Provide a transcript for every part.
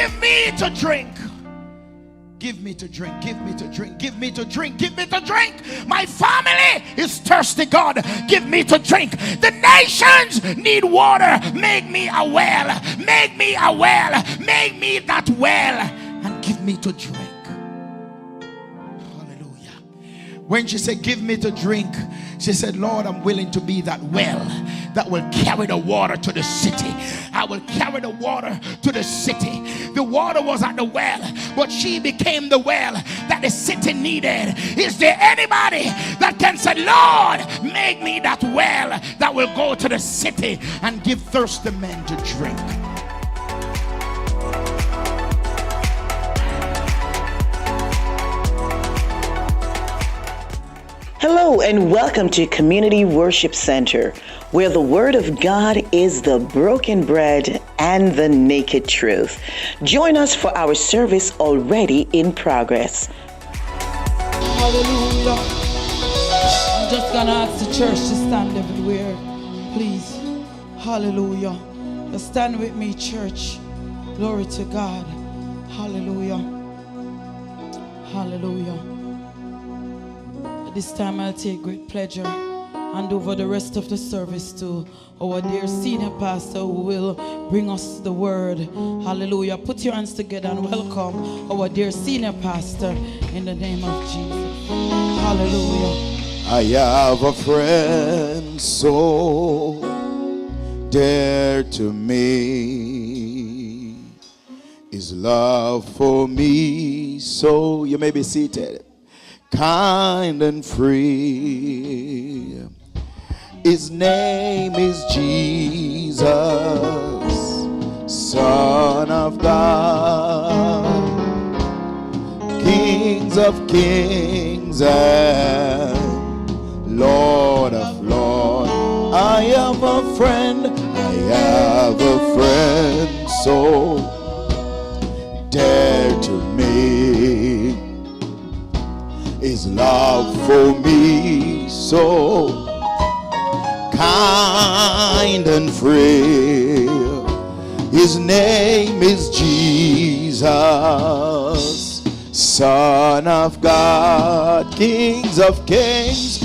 give me to drink. Give me to drink, give me to drink, give me to drink, give me to drink. My family is thirsty, God. Give me to drink. The nations need water. Make me a well. Make me a well. Make me that well. And give me to drink. Hallelujah. When she said, give me to drink, she said, Lord, I'm willing to be that well that will carry the water to the city. I will carry the water to the city. The water was at the well, but she became the well that the city needed. Is there anybody that can say, Lord, make me that well that will go to the city and give thirsty men to drink? Hello and welcome to Community Worship Center, where the Word of God is the broken bread and the naked truth. Join us for our service already in progress. Hallelujah. I'm just going to ask the church to stand everywhere, please. Hallelujah. Just stand with me, church. Glory to God. Hallelujah. Hallelujah. At this time, I'll take great pleasure and over the rest of the service to our dear senior pastor who will bring us the word. Hallelujah. Put your hands together and welcome our dear senior pastor in the name of Jesus. Hallelujah. I have a friend so dear to me. His love for me so, you may be seated, kind and free. His name is Jesus, Son of God, Kings of kings and Lord of lords. I have a friend so dear to me. His love for me so kind and free. His name is Jesus, Son of God, Kings of kings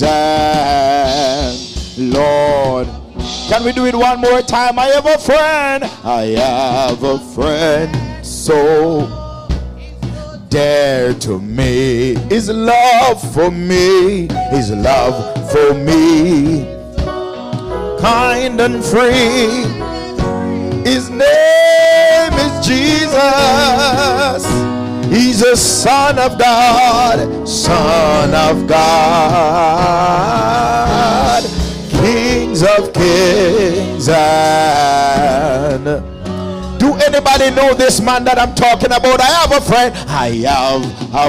and Lord. Can we do it one more time? I have a friend so dear to me. His love for me, kind and free. His name is Jesus. He's a Son of God, Kings of kings and. Do anybody know this man that I'm talking about? I have a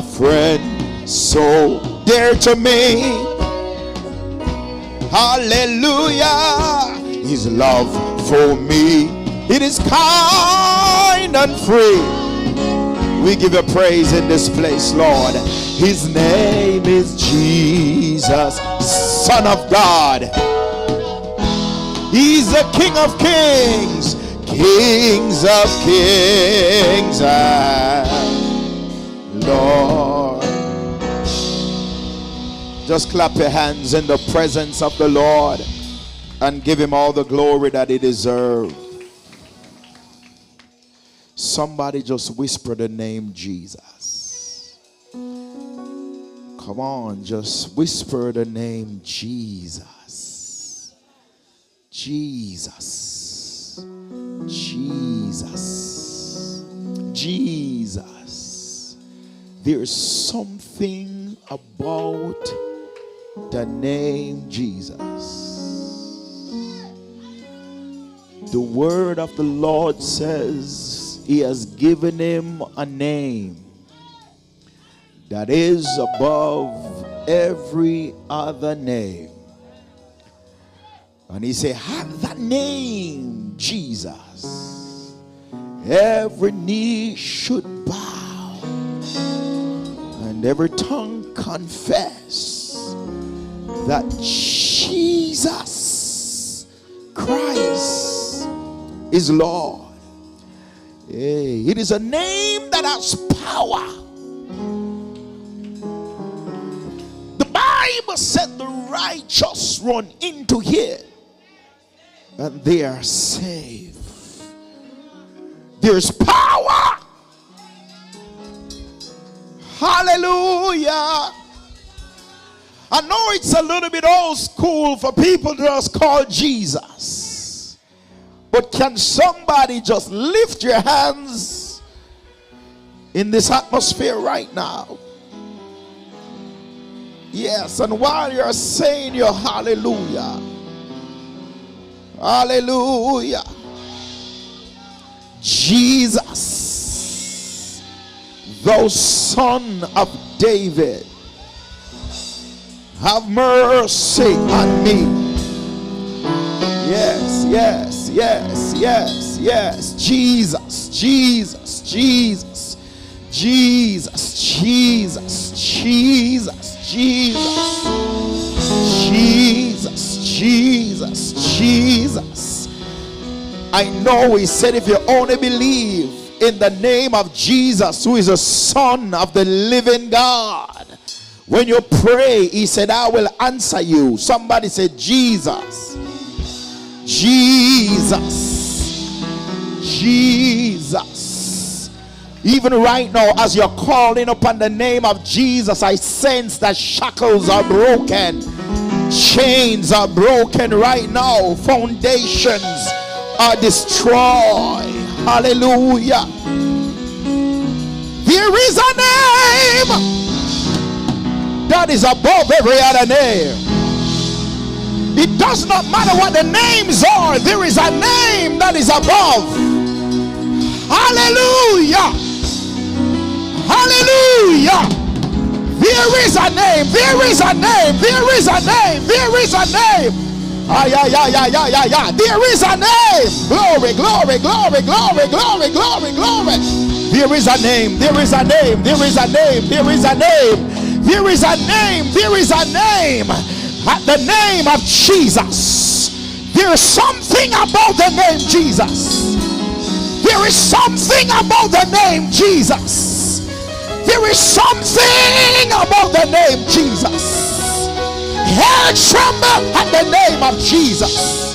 friend so dear to me. Hallelujah. His love for me, it is kind and free. We give you praise in this place, Lord. His name is Jesus, Son of God. He's the King of kings, Kings of kings and Lord. Just clap your hands in the presence of the Lord and give him all the glory that he deserves. Somebody just whisper the name Jesus. Come on, just whisper the name Jesus. Jesus. Jesus. Jesus. There's something about the name Jesus. The word of the Lord says he has given him a name that is above every other name. And he said, have that name, Jesus. Every knee should bow and every tongue confess that Jesus Christ is Lord. Hey, it is a name that has power. The Bible said the righteous run into here and they are saved. There's power. Hallelujah. I know it's a little bit old school for people to just call Jesus. But can somebody just lift your hands in this atmosphere right now? Yes, and while you're saying your hallelujah, hallelujah, Jesus, thou Son of David, have mercy on me. Yes, yes, yes, yes, yes. Jesus, Jesus, Jesus, Jesus, Jesus, Jesus, Jesus, Jesus, Jesus, Jesus. I know he said if you only believe in the name of Jesus, who is the Son of the living God, when you pray, he said, I will answer you. Somebody said, Jesus, Jesus, Jesus. Even right now, as you're calling upon the name of Jesus, I sense that shackles are broken, chains are broken right now, foundations are destroyed. Hallelujah. There is a name that is above every other name. It does not matter what the names are, there is a name that is above. Hallelujah. Hallelujah. There is a name, there is a name, there is a name, there is a name. There is a name. Glory, glory, glory, glory, glory, glory, glory. There is a name, there is a name, there is a name, there is a name. There is a name, there is a name. At the name of Jesus, there is something about the name Jesus. There is something about the name Jesus. There is something about the name Jesus. Hell tremble at the name of Jesus.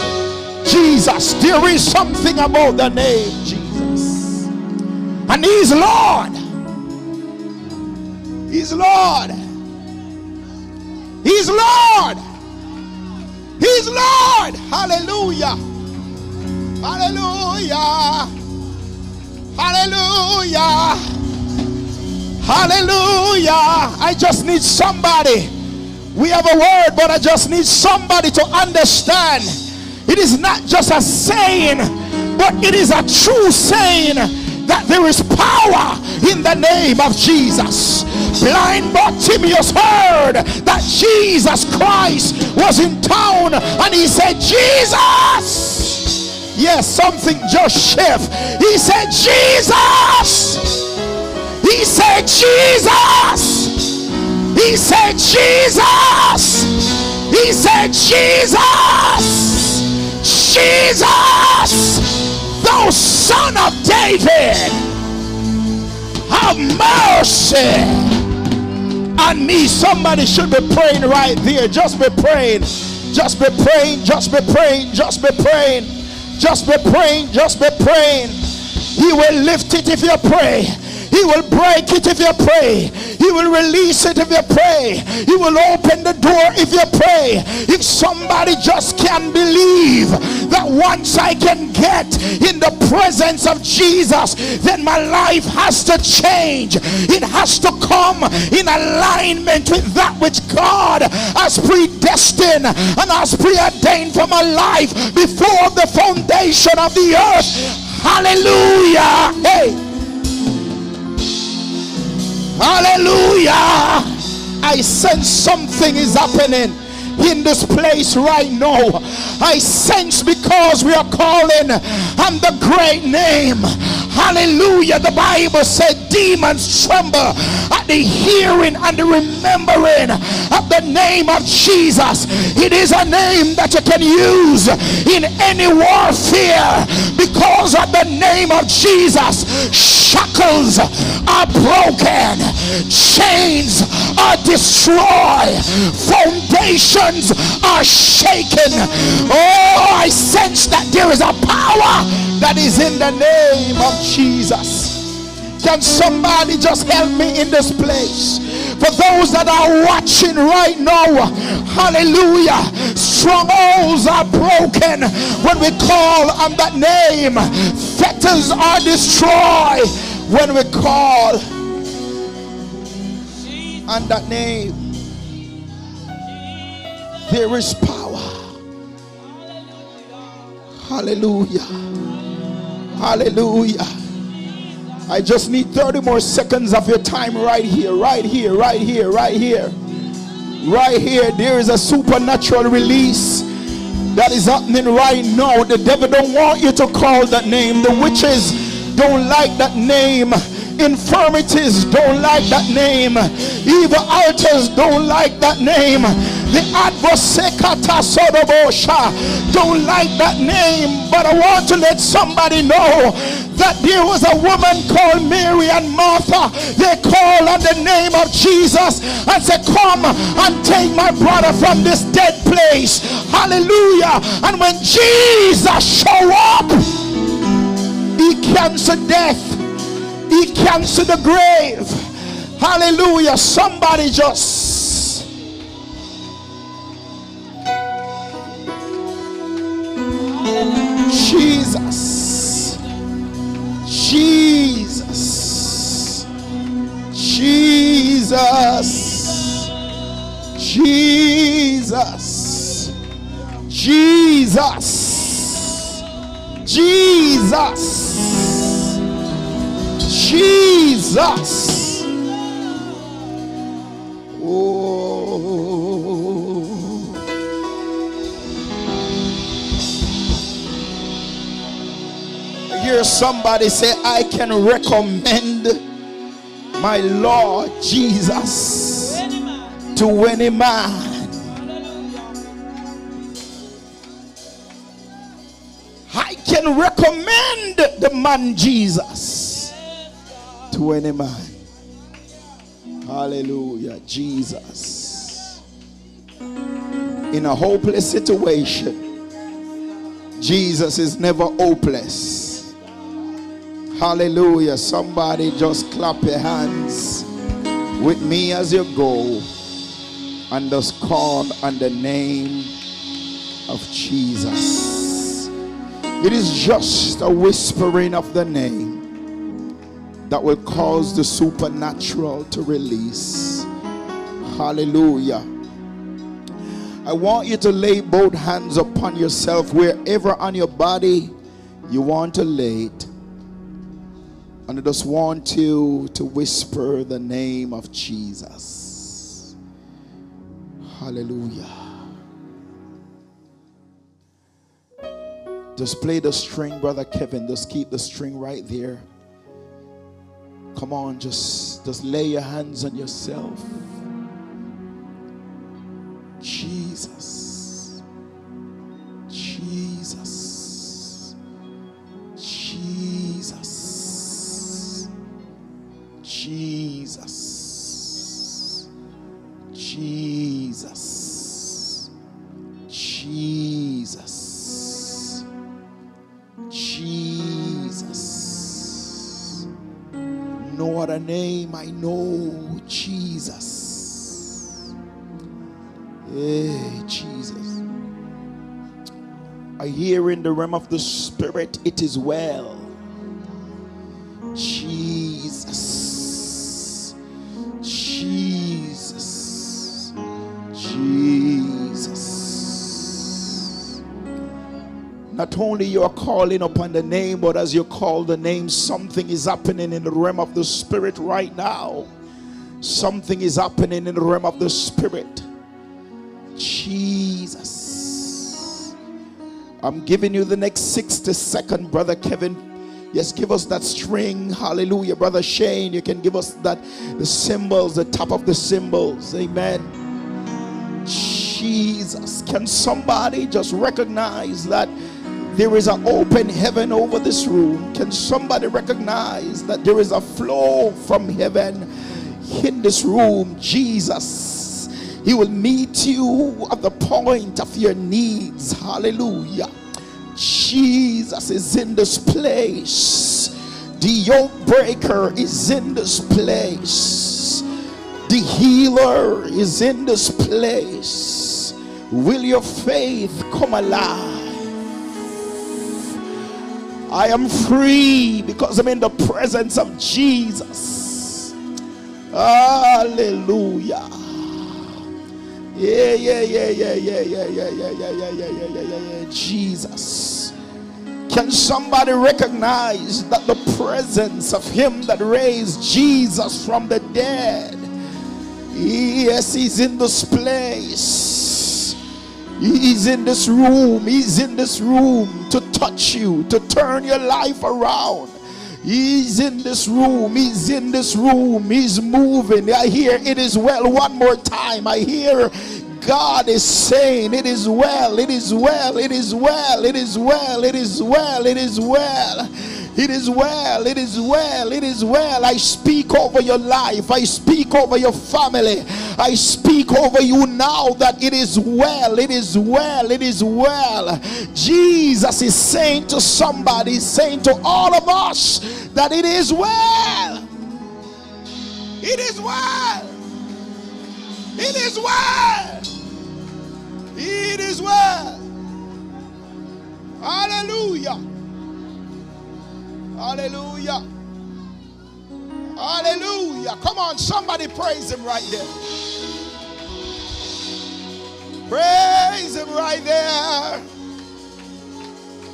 Jesus, there is something about the name Jesus. And he's Lord. He's Lord. He's Lord. He's Lord. Hallelujah. Hallelujah. Hallelujah. Hallelujah. I just need somebody. We have a word, but I just need somebody to understand. It is not just a saying, but it is a true saying that there is power in the name of Jesus. Blind Bartimaeus heard that Jesus Christ was in town and he said, Jesus. Yes, something just shift. He said, Jesus. He said, Jesus. He said, Jesus. He said, Jesus. Jesus, thou Son of David, have mercy on me. Somebody should be praying right there. Just be praying. Just be praying. Just be praying. Just be praying. Just be praying. Just be praying. He will lift it if you pray. He will break it if you pray. He will release it if you pray. He will open the door if you pray. If somebody just can believe that once I can get in the presence of Jesus, then my life has to change. It has to come in alignment with that which God has predestined and has preordained for my life before the foundation of the earth. Hallelujah. Hey. Hallelujah. I sense something is happening in this place right now. I sense, because we are calling on the great name. Hallelujah. The Bible said demons tremble at the hearing and the remembering of the name of Jesus. It is a name that you can use in any warfare, because of the name of Jesus, shackles are broken, chains are destroyed, foundations are shaken. Oh, I sense that there is a power that is in the name of Jesus. Can somebody just help me in this place? For those that are watching right now, hallelujah, strongholds are broken when we call on that name. Fetters are destroyed when we call on that name. There is power. Hallelujah. Hallelujah. I just need 30 more seconds of your time right here, right here, right here, right here. Right here, there is a supernatural release that is happening right now. The devil don't want you to call that name. The witches don't like that name. Infirmities don't like that name. Evil altars don't like that name. The advocata sodobosha don't like that name. But I want to let somebody know that there was a woman called Mary and Martha. They called on the name of Jesus and said, come and take my brother from this dead place. Hallelujah. And when Jesus showed up, he canceled death. He canceled the grave. Hallelujah. Somebody just Jesus. Jesus. Jesus. Jesus. Jesus. Jesus. Jesus. Oh. I hear somebody say, I can recommend my Lord Jesus to any man. I can recommend the man Jesus to any man. Hallelujah. Jesus. In a hopeless situation, Jesus is never hopeless. Hallelujah. Somebody just clap your hands with me as you go and just call on the name of Jesus. It is just a whispering of the name that will cause the supernatural to release. Hallelujah. I want you to lay both hands upon yourself wherever on your body you want to lay it. And I just want you to whisper the name of Jesus. Hallelujah. Just play the string, Brother Kevin. Just keep the string right there. Come on, just lay your hands on yourself. Jesus. Jesus. Jesus. Jesus. Jesus. Jesus. Jesus. No other name I know. Jesus. Hey, Jesus. I hear in the realm of the spirit, it is well. Jesus. Jesus. Jesus. Not only you are calling upon the name, but as you call the name, something is happening in the realm of the spirit right now. Something is happening in the realm of the spirit. Jesus. I'm giving you the next 60 seconds, Brother Kevin. Yes, give us that string. Hallelujah. Brother Shane, you can give us that, the cymbals, the top of the cymbals. Amen. Jesus. Can somebody just recognize that There is an open heaven over this room. Can somebody recognize that there is a flow from heaven in this room? Jesus, he will meet you at the point of your needs. Hallelujah. Jesus is in this place. The yoke breaker is in this place. The healer is in this place. Will your faith come alive? I am free because I'm in the presence of Jesus. Hallelujah. Yeah. Jesus. Can somebody recognize that the presence of him that raised Jesus from the dead, yes, he's in this place. He's in this room. He's in this room to touch you, to turn your life around. He's in this room. He's in this room. He's moving. I hear it is well. One more time. I hear God is saying it is well. It is well. It is well. It is well. It is well. It is well. It is well, it is well, it is well. I speak over your life. I speak over your family. I speak over you now that it is well, it is well, it is well. Jesus is saying to somebody, saying to all of us that it is well. It is well. It is well. It is well. Hallelujah. Hallelujah. Hallelujah. Come on, somebody praise him right there. Praise him right there.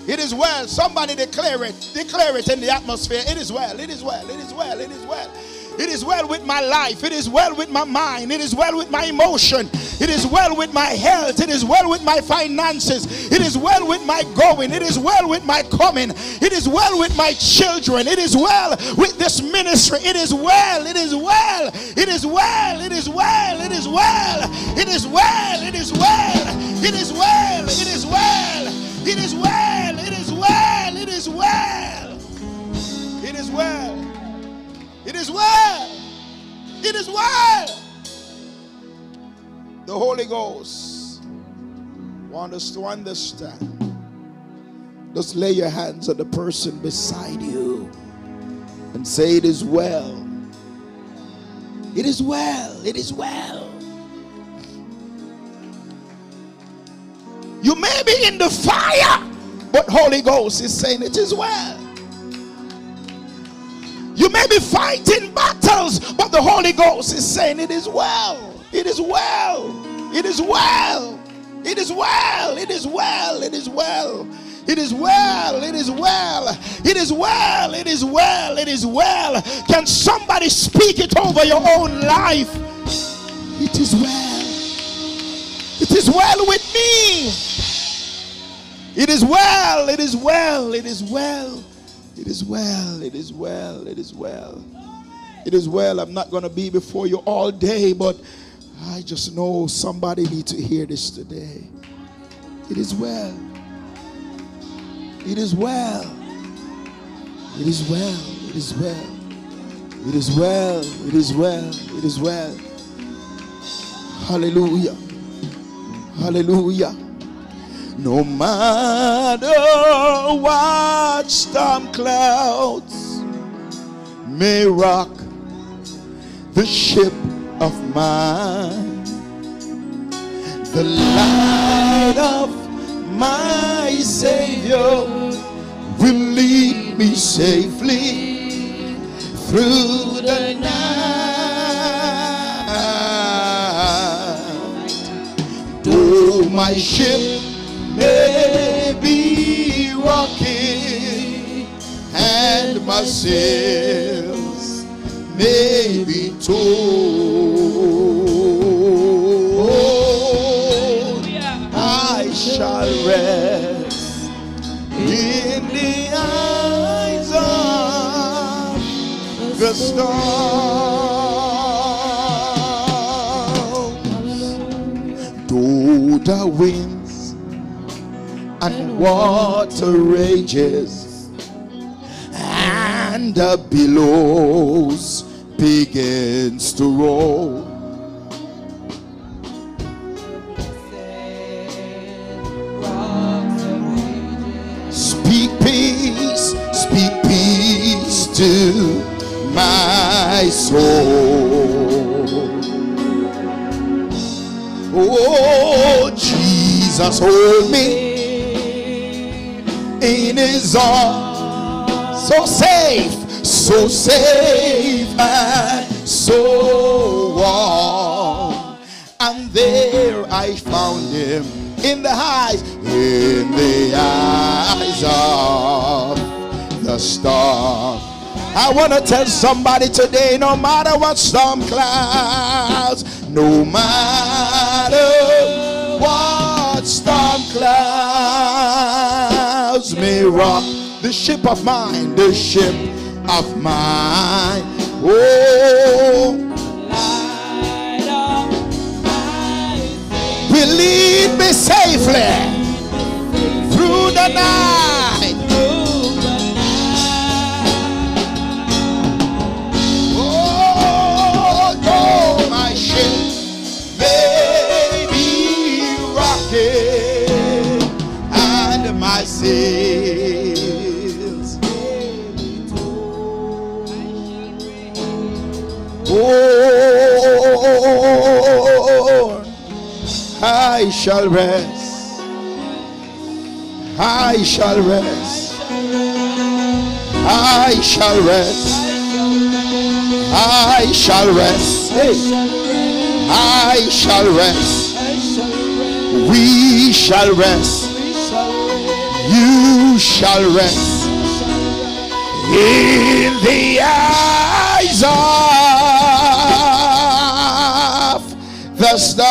It is well. Somebody declare it. Declare it in the atmosphere. It is well. It is well. It is well. It is well. It is well with my life. It is well with my mind. It is well with my emotion. It is well with my health. It is well with my finances. It is well with my going. It is well with my coming. It is well with my children. It is well with this ministry. It is well. It is well. It is well. It is well. It is well. It is well. It is well. It is well. It is well. It is well. It is well. It is well. It is well. It is well. It is well. The Holy Ghost wants us to understand. Just lay your hands on the person beside you and say, it is well. It is well. It is well. You may be in the fire, but Holy Ghost is saying it is well. You may be fighting battles, but the Holy Ghost is saying it is well. It is well. It is well. It is well. It is well. It is well. It is well. It is well. It is well. It is well. It is well. Can somebody speak it over your own life? It is well. It is well with me. It is well. It is well. It is well. It is well, it is well, it is well. It is well. I'm not going to be before you all day, but I just know somebody needs to hear this today. It is well. It is well. It is well. It is well. It is well. It is well. It is well. Hallelujah. Hallelujah. No matter what storm clouds may rock the ship of mine, the light of my Savior will lead me safely through the night. Though my ship may be rocking and my sails may be told, I shall rest in the eyes of the storm. Though the winds and water rages, and the billows begins to roll. Speak peace to my soul. Oh, Jesus, hold me in his arms. So safe and so warm. And there I found him in the eyes of the storm. I want to tell somebody today, no matter what storm clouds, no matter what storm clouds may rock the ship of mine, the ship of mine. Oh, will lead me safely through the night. Oh, though my ship may be rocking and my sails may be torn. Oh, I shall rest. I shall rest. I shall rest. I shall rest. Hey. I shall rest. We shall rest. You shall rest in the eyes of the storm.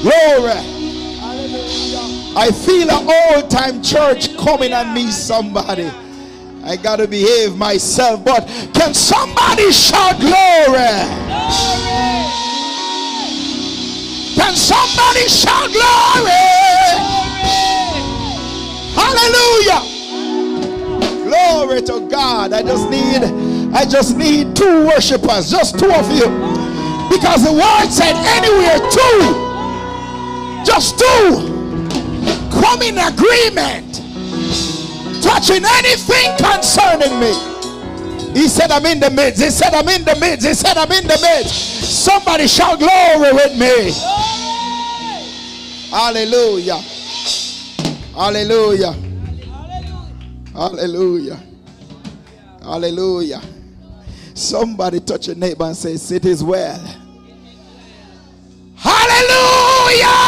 Glory. I feel an old-time church coming on me, somebody. I gotta behave myself, but can somebody shout glory? Can somebody shout glory? Hallelujah. Glory to God. I just need two worshipers, just two of you, because the word said anywhere two, just two, come in agreement, touching anything concerning me. He said I'm in the midst. He said I'm in the midst. He said I'm in the midst. Somebody shout glory with me. Hallelujah. Hallelujah. Hallelujah. Hallelujah. Somebody touch your neighbor and say, it is well. Hallelujah.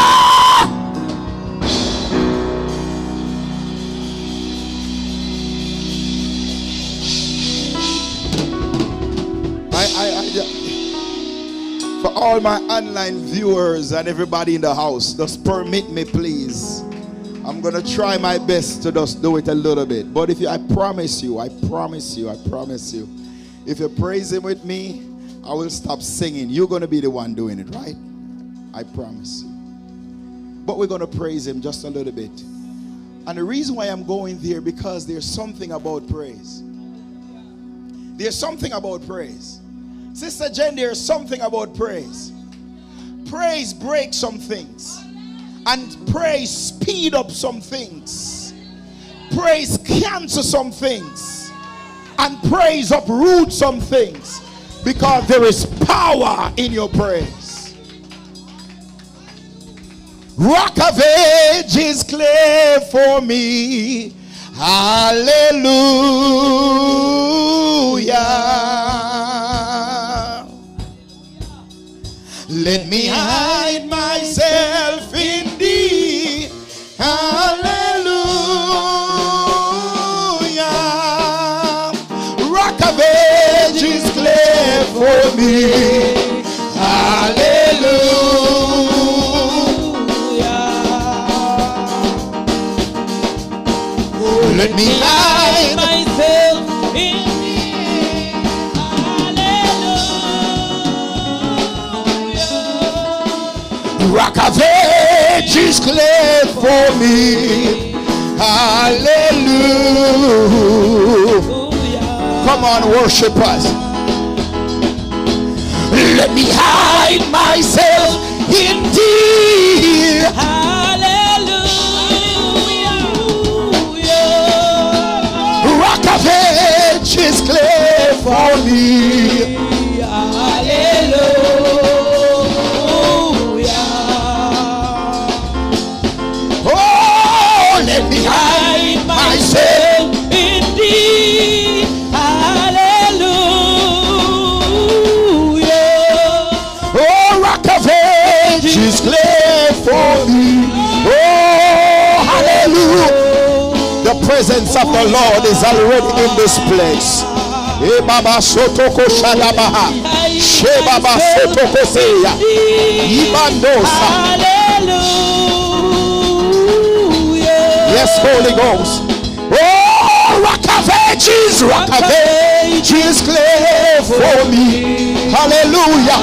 For all my online viewers and everybody in the house, just permit me, please. I'm going to try my best to just do it a little bit. But I promise you, if you praise him with me, I will stop singing. You're going to be the one doing it, right? I promise you. But we're going to praise him just a little bit. And the reason why I'm going there, because there's something about praise. There's something about praise. Sister Jen, there's something about praise. Praise breaks some things. And praise speed up some things. Praise cancel some things. And praise uproot some things. Because there is power in your praise. Rock of Ages clear for me. Hallelujah. Let me hide myself in thee. Hallelujah. Rock of Ages clear for me. Hallelujah. Let me hide myself in thee. Hallelujah. Rock of Ages, clear for me. Hallelujah. Come on, worship us. Let me hide myself in thee. Hallelujah. Rock of Ages, clear for me. Hallelujah. Oh, let me hide myself in thee. Hallelujah. Oh, Rock of Ages, clear for me. Oh, hallelujah. The presence of the Lord is already in this place. Baba Sotoko Shadabaha, Shebaba Sotoko Seya, Ibandosa. Yes, Holy Ghost. Oh, Rock of Ages, Rock of Ages, clear for me. Hallelujah.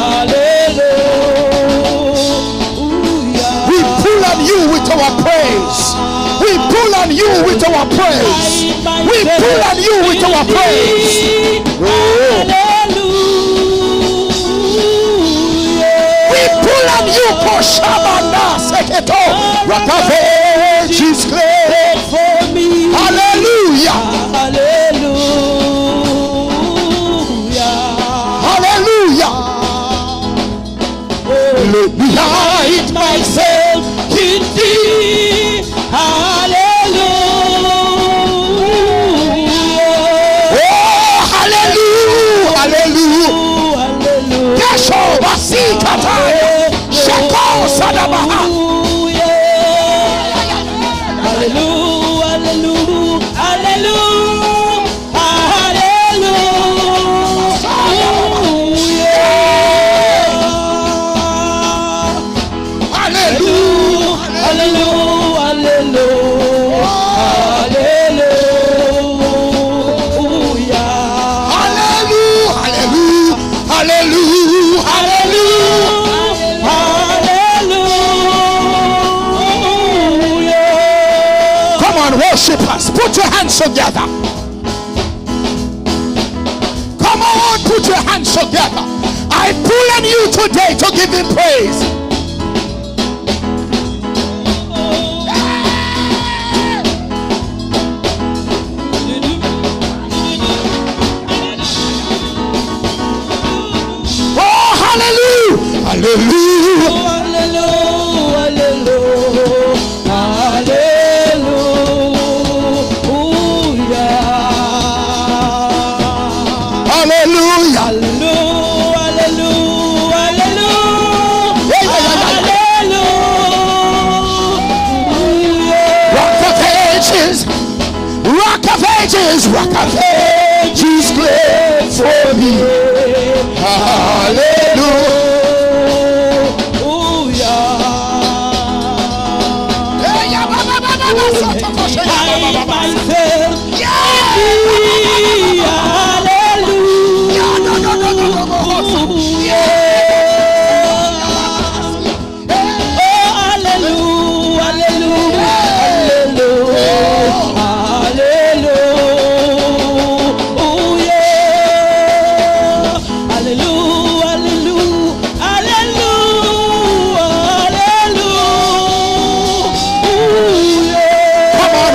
We pull on you with our praise. We pull on you with our praise. We pull on you with our praise. Oh. We pull on you for Shabana Seketo. Rock of Ages, clear for me. Hallelujah. Hallelujah. Hallelujah. Let me hide myself in thee. Hallelujah. Oh, hallelujah. Hallelujah. Kesho Basi Kataya. Shako Sadabaha. Hallelujah. Hallelujah. Hallelujah. Worshippers, put your hands together. Come on, put your hands together. I pull on you today to give him praise. Oh, hallelujah. Hallelujah. Rock of Ages, clear for me. Hallelujah.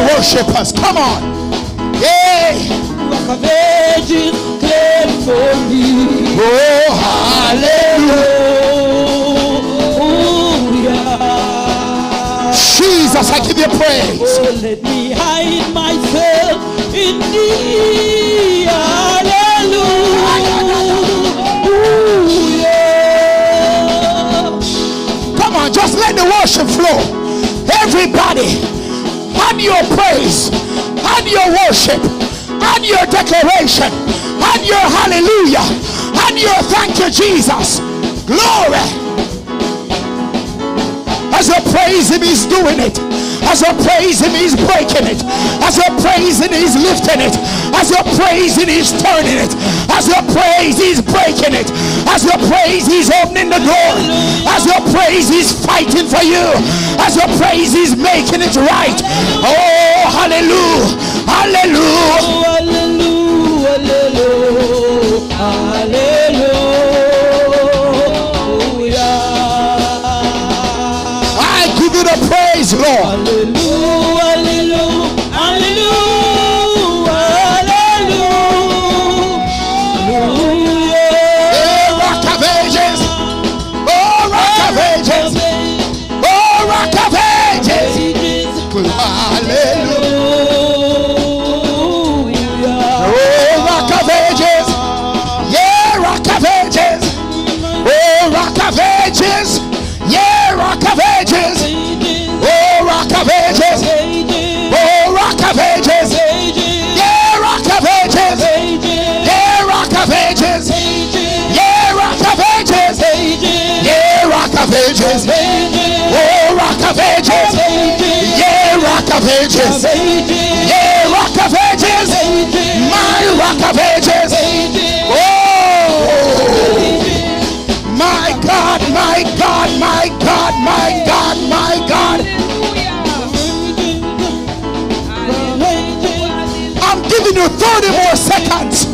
Worshippers, come on. Yeah. Rock of Ages, clear for me. Oh, hallelujah. Jesus, I give you praise. Oh, let me hide myself in thee. Hallelujah. Come on, just let the worship flow. Everybody, and your praise, and your worship, and your declaration, and your hallelujah, and your thank you, Jesus. Glory. As your praise praise him, he's doing it. As you praise him, he's breaking it. As you praise him, he's lifting it. As you praise him, he's turning it. As you praise, he's breaking it. As you praise, he's opening the door. As you praise, he's fighting for you. As you praise, he's making it right. Oh, hallelujah, hallelujah, hallelujah, hallelujah. I give you the praise, Lord. Hallelujah, hallelujah, hallelujah, hallelujah. Oh, rock of ages. Oh, rock of ages. Oh, rock of ages. Hallelujah. Oh, rock of ages. Yeah, rock of ages. Oh, rock of ages. Yeah, rock of ages. Oh, rock of ages. Oh, rock of ages. Yeah, rock of ages. Yeah, rock of ages. Yeah, rock of ages. Yeah, rock of ages. Oh, rock of ages. Yeah, rock of ages. Yeah, rock of ages. My rock of ages. Oh, my God, my God, my God, my God, my God. I'm giving you 30 more seconds.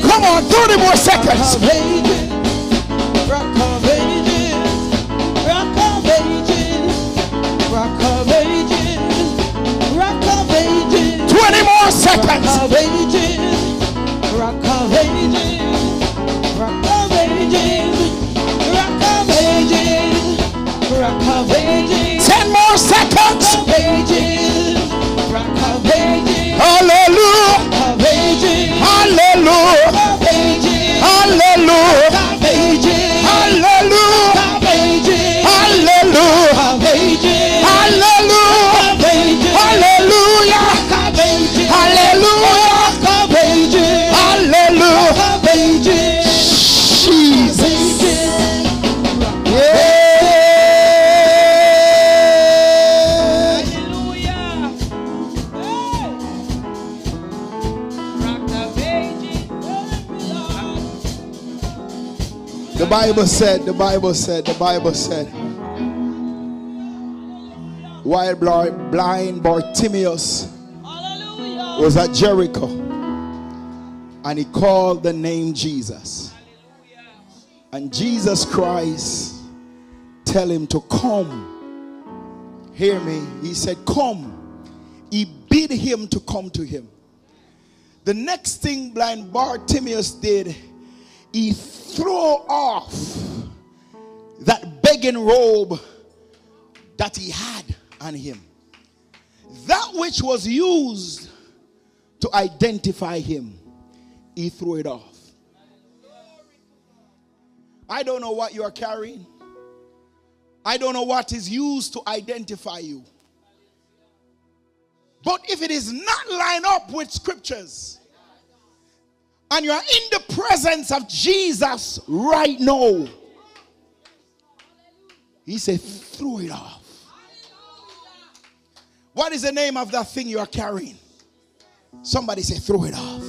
Come on, 30 more seconds. 20 more seconds. Rock of ages, rock of ages, rock of ages, rock of ages. 10 more seconds. Rock of ages, rock of ages. Hallelujah. Rock of ages. Hallelujah. Rock of ages. Hallelujah. Rock of ages. Hallelujah. Rock of ages. Hallelujah. Rock of ages. Hallelujah. Rock of ages. Hallelujah. Rock of ages. Hallelujah. Rock of ages. Hallelujah. Rock of ages. Jesus. Yeah. The Bible said, while blind Bartimaeus was at Jericho, and he called the name Jesus. And Jesus Christ tell him to come. Hear me. He said, come. He bid him to come to him. The next thing blind Bartimaeus did, he threw off that begging robe that he had on him. That which was used to identify him, he threw it off. I don't know what you are carrying. I don't know what is used to identify you. But if it is not lined up with scriptures, and you are in the presence of Jesus right now, he said, throw it off. What is the name of that thing you are carrying? Somebody say, throw it off.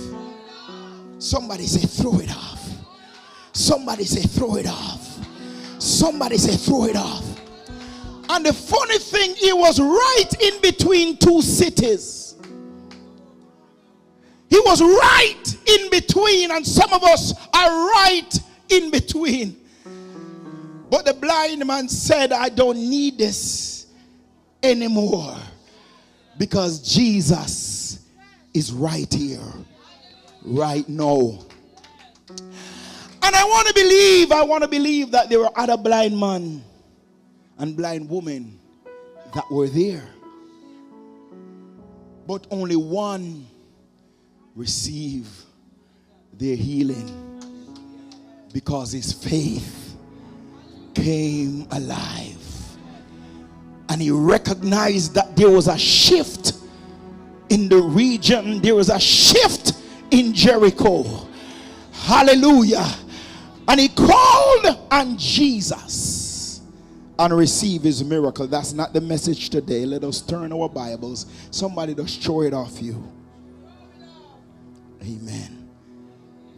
Somebody say, throw it off. Somebody say, throw it off. Somebody say, throw it off. And the funny thing, he was right in between two cities. He was right in between, and some of us are right in between. But the blind man said, I don't need this anymore, because Jesus is right here, right now. And I want to believe that there were other blind men and blind women that were there. But only one received their healing, because his faith came alive. And he recognized that there was a shift in the region. There was a shift in Jericho. Hallelujah. And he called hold on Jesus and receive his miracle. That's not the message today. Let us turn our Bibles. Somebody just throw it off you. Amen.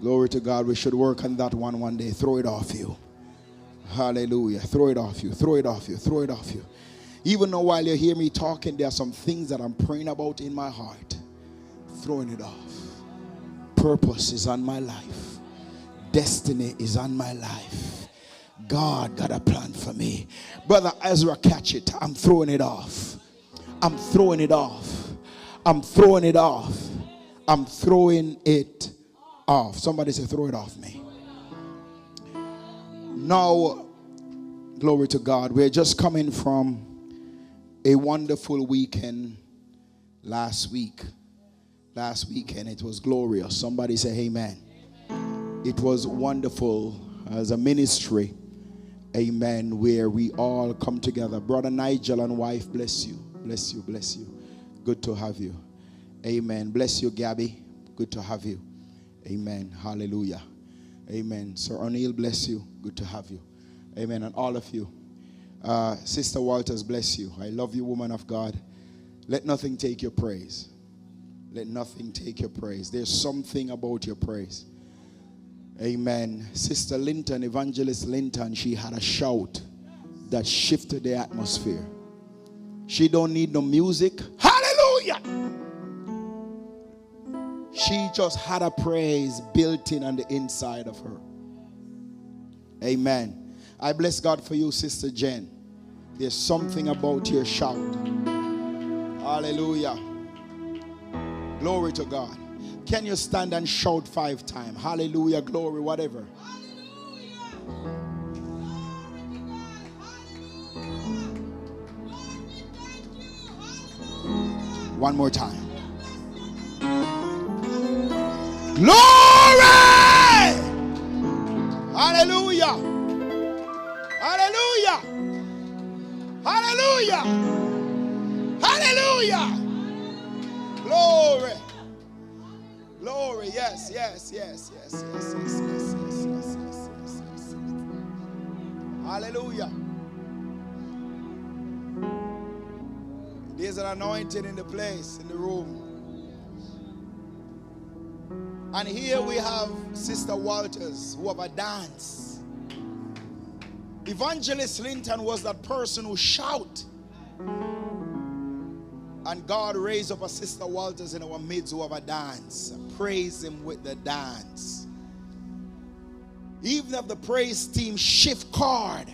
Glory to God. We should work on that one day. Throw it off you. Hallelujah. Throw it off you. Throw it off you. Throw it off you. Even though while you hear me talking, there are some things that I'm praying about in my heart. Throwing it off. Purpose is on my life. Destiny is on my life. God got a plan for me. Brother Ezra, catch it. I'm throwing it off. I'm throwing it off. I'm throwing it off. I'm throwing it off. Somebody say, throw it off me. Now, glory to God. We're just coming from a wonderful weekend last week. Last weekend, it was glorious. Somebody say amen. It was wonderful as a ministry. Amen. Where we all come together. Brother Nigel and wife, bless you. Bless you. Bless you. Good to have you. Amen. Bless you, Gabby. Good to have you. Amen. Hallelujah. Amen. Sir O'Neill, bless you. Good to have you. Amen. And all of you. Sister Walters, bless you. I love you, woman of God. Let nothing take your praise. Let nothing take your praise. There's something about your praise. Amen. Sister Linton, Evangelist Linton, she had a shout that shifted the atmosphere. She don't need no music. Hallelujah. She just had a praise built in on the inside of her. Amen. I bless God for you, Sister Jen. There's something about your shout. Hallelujah. Glory to God. Can you stand and shout 5 times? Hallelujah, glory, whatever. One more time. Glory! Hallelujah! Hallelujah! Hallelujah! Hallelujah! Glory! Glory, yes, yes, yes, yes, yes, yes, yes, yes, yes, yes, yes, yes. Hallelujah. There's an anointing in the place, in the room. And here we have Sister Walters, who have a dance. Evangelist Linton was that person who shout. And God raised up a Sister Walters in our midst who have a dance. Praise him with the dance. Even if the praise team shift chord,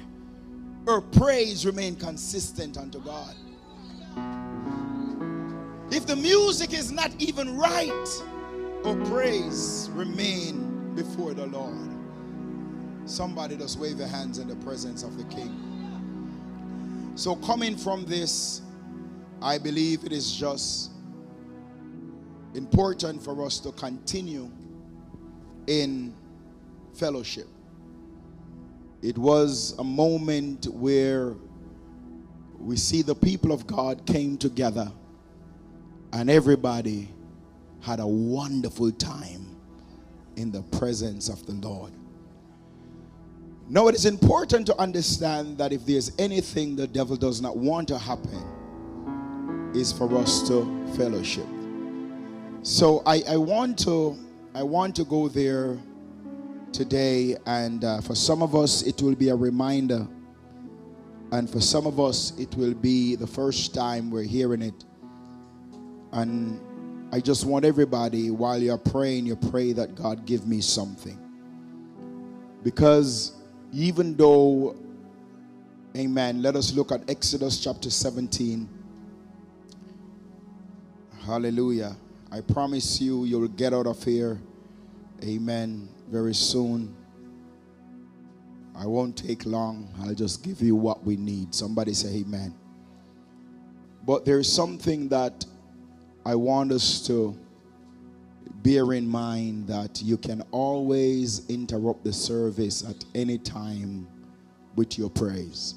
her praise remain consistent unto God. If the music is not even right, her praise remain before the Lord. Somebody just wave your hands in the presence of the King. So coming from this, I believe it is just important for us to continue in fellowship. It was a moment where we see the people of God came together and everybody had a wonderful time in the presence of the Lord. Now it is important to understand that if there's anything the devil does not want to happen, is for us to fellowship. So I want to go there today, and for some of us it will be a reminder, and for some of us it will be the first time we're hearing it. And I just want everybody, while you're praying, you pray that God give me something. Because even though, amen, let us look at Exodus chapter 17. Hallelujah. I promise you, you'll get out of here, amen, very soon. I won't take long. I'll just give you what we need. Somebody say amen. But there's something that I want us to bear in mind, that you can always interrupt the service at any time with your praise.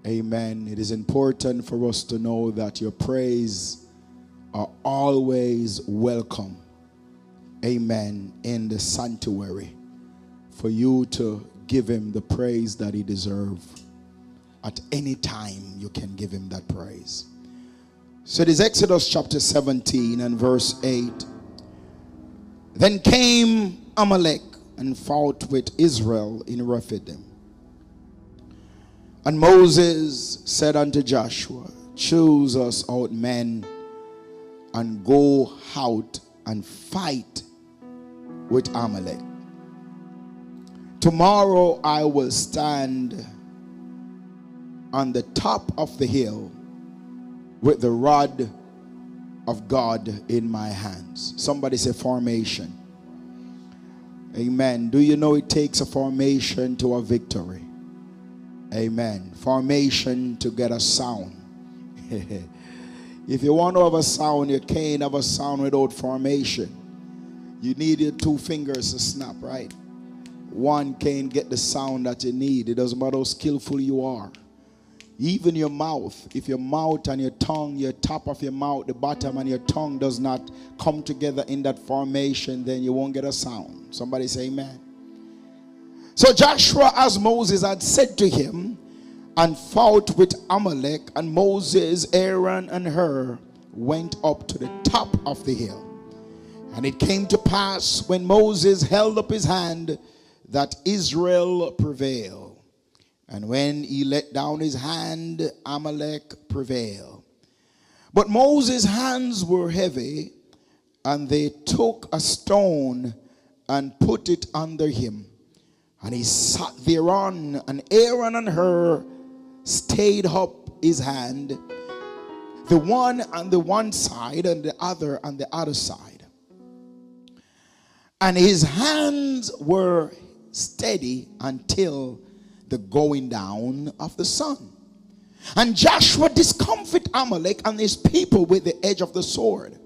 Amen. It is important for us to know that your praise are always welcome, amen, in the sanctuary, for you to give him the praise that he deserves. At any time, you can give him that praise. So it is Exodus chapter 17 and verse 8. Then came Amalek and fought with Israel in Rephidim. And Moses said unto Joshua, choose us out men and go out and fight with Amalek. Tomorrow I will stand on the top of the hill with the rod of God in my hands. Somebody say formation. Amen. Do you know it takes a formation to a victory? Amen. Formation to get a sound. If you want to have a sound, you can't have a sound without formation. You need your two fingers to snap, right? One can't get the sound that you need. It doesn't matter how skillful you are. Even your mouth, if your mouth and your tongue, your top of your mouth, the bottom and your tongue does not come together in that formation, then you won't get a sound. Somebody say amen. So Joshua, as Moses had said to him, and fought with Amalek, and Moses, Aaron, and Hur went up to the top of the hill. And it came to pass, when Moses held up his hand, that Israel prevailed. And when he let down his hand, Amalek prevailed. But Moses' hands were heavy, and they took a stone and put it under him. And he sat thereon, and Aaron and Hur stayed up his hand, the one on the one side and the other on the other side. And his hands were steady until the going down of the sun. And Joshua discomfited Amalek and his people with the edge of the sword.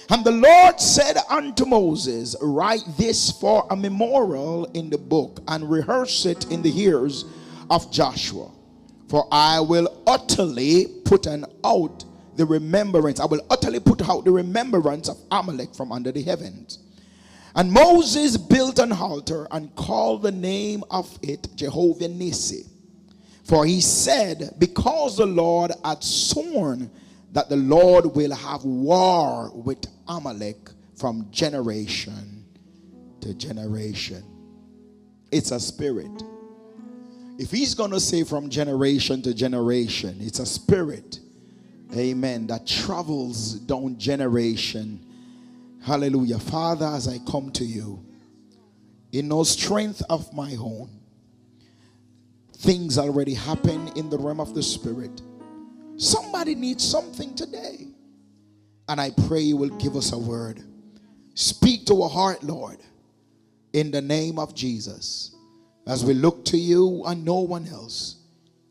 And the Lord said unto Moses, write this for a memorial in the book, and rehearse it in the ears of Joshua. For I will utterly put out the remembrance. I will utterly put out the remembrance of Amalek from under the heavens. And Moses built an altar and called the name of it Jehovah Nissi. For he said, because the Lord had sworn that the Lord will have war with Amalek from generation to generation. It's a spirit. If he's going to say from generation to generation, it's a spirit, amen, that travels down generation. Hallelujah. Father, as I come to you, in no strength of my own, things already happen in the realm of the spirit. Somebody needs something today. And I pray you will give us a word. Speak to our heart, Lord, in the name of Jesus. As we look to you and no one else,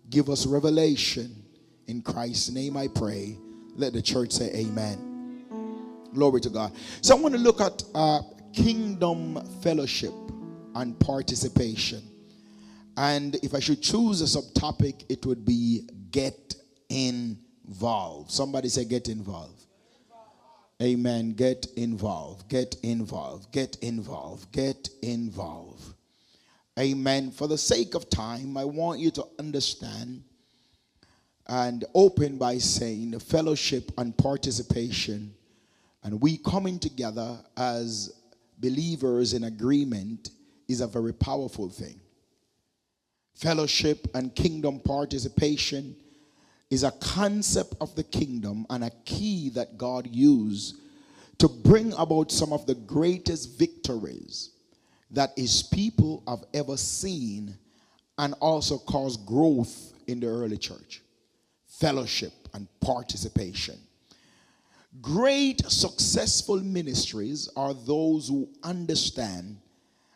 give us revelation. In Christ's name I pray. Let the church say amen. Glory to God. So I want to look at kingdom fellowship and participation. And if I should choose a subtopic, it would be get involved. Somebody say get involved. Amen. Get involved. Get involved. Get involved. Get involved. Amen. For the sake of time, I want you to understand and open by saying the fellowship and participation, and we coming together as believers in agreement, is a very powerful thing. Fellowship and kingdom participation is a concept of the kingdom and a key that God used to bring about some of the greatest victories that his people have ever seen, and also cause growth in the early church. Fellowship and participation. Great successful ministries are those who understand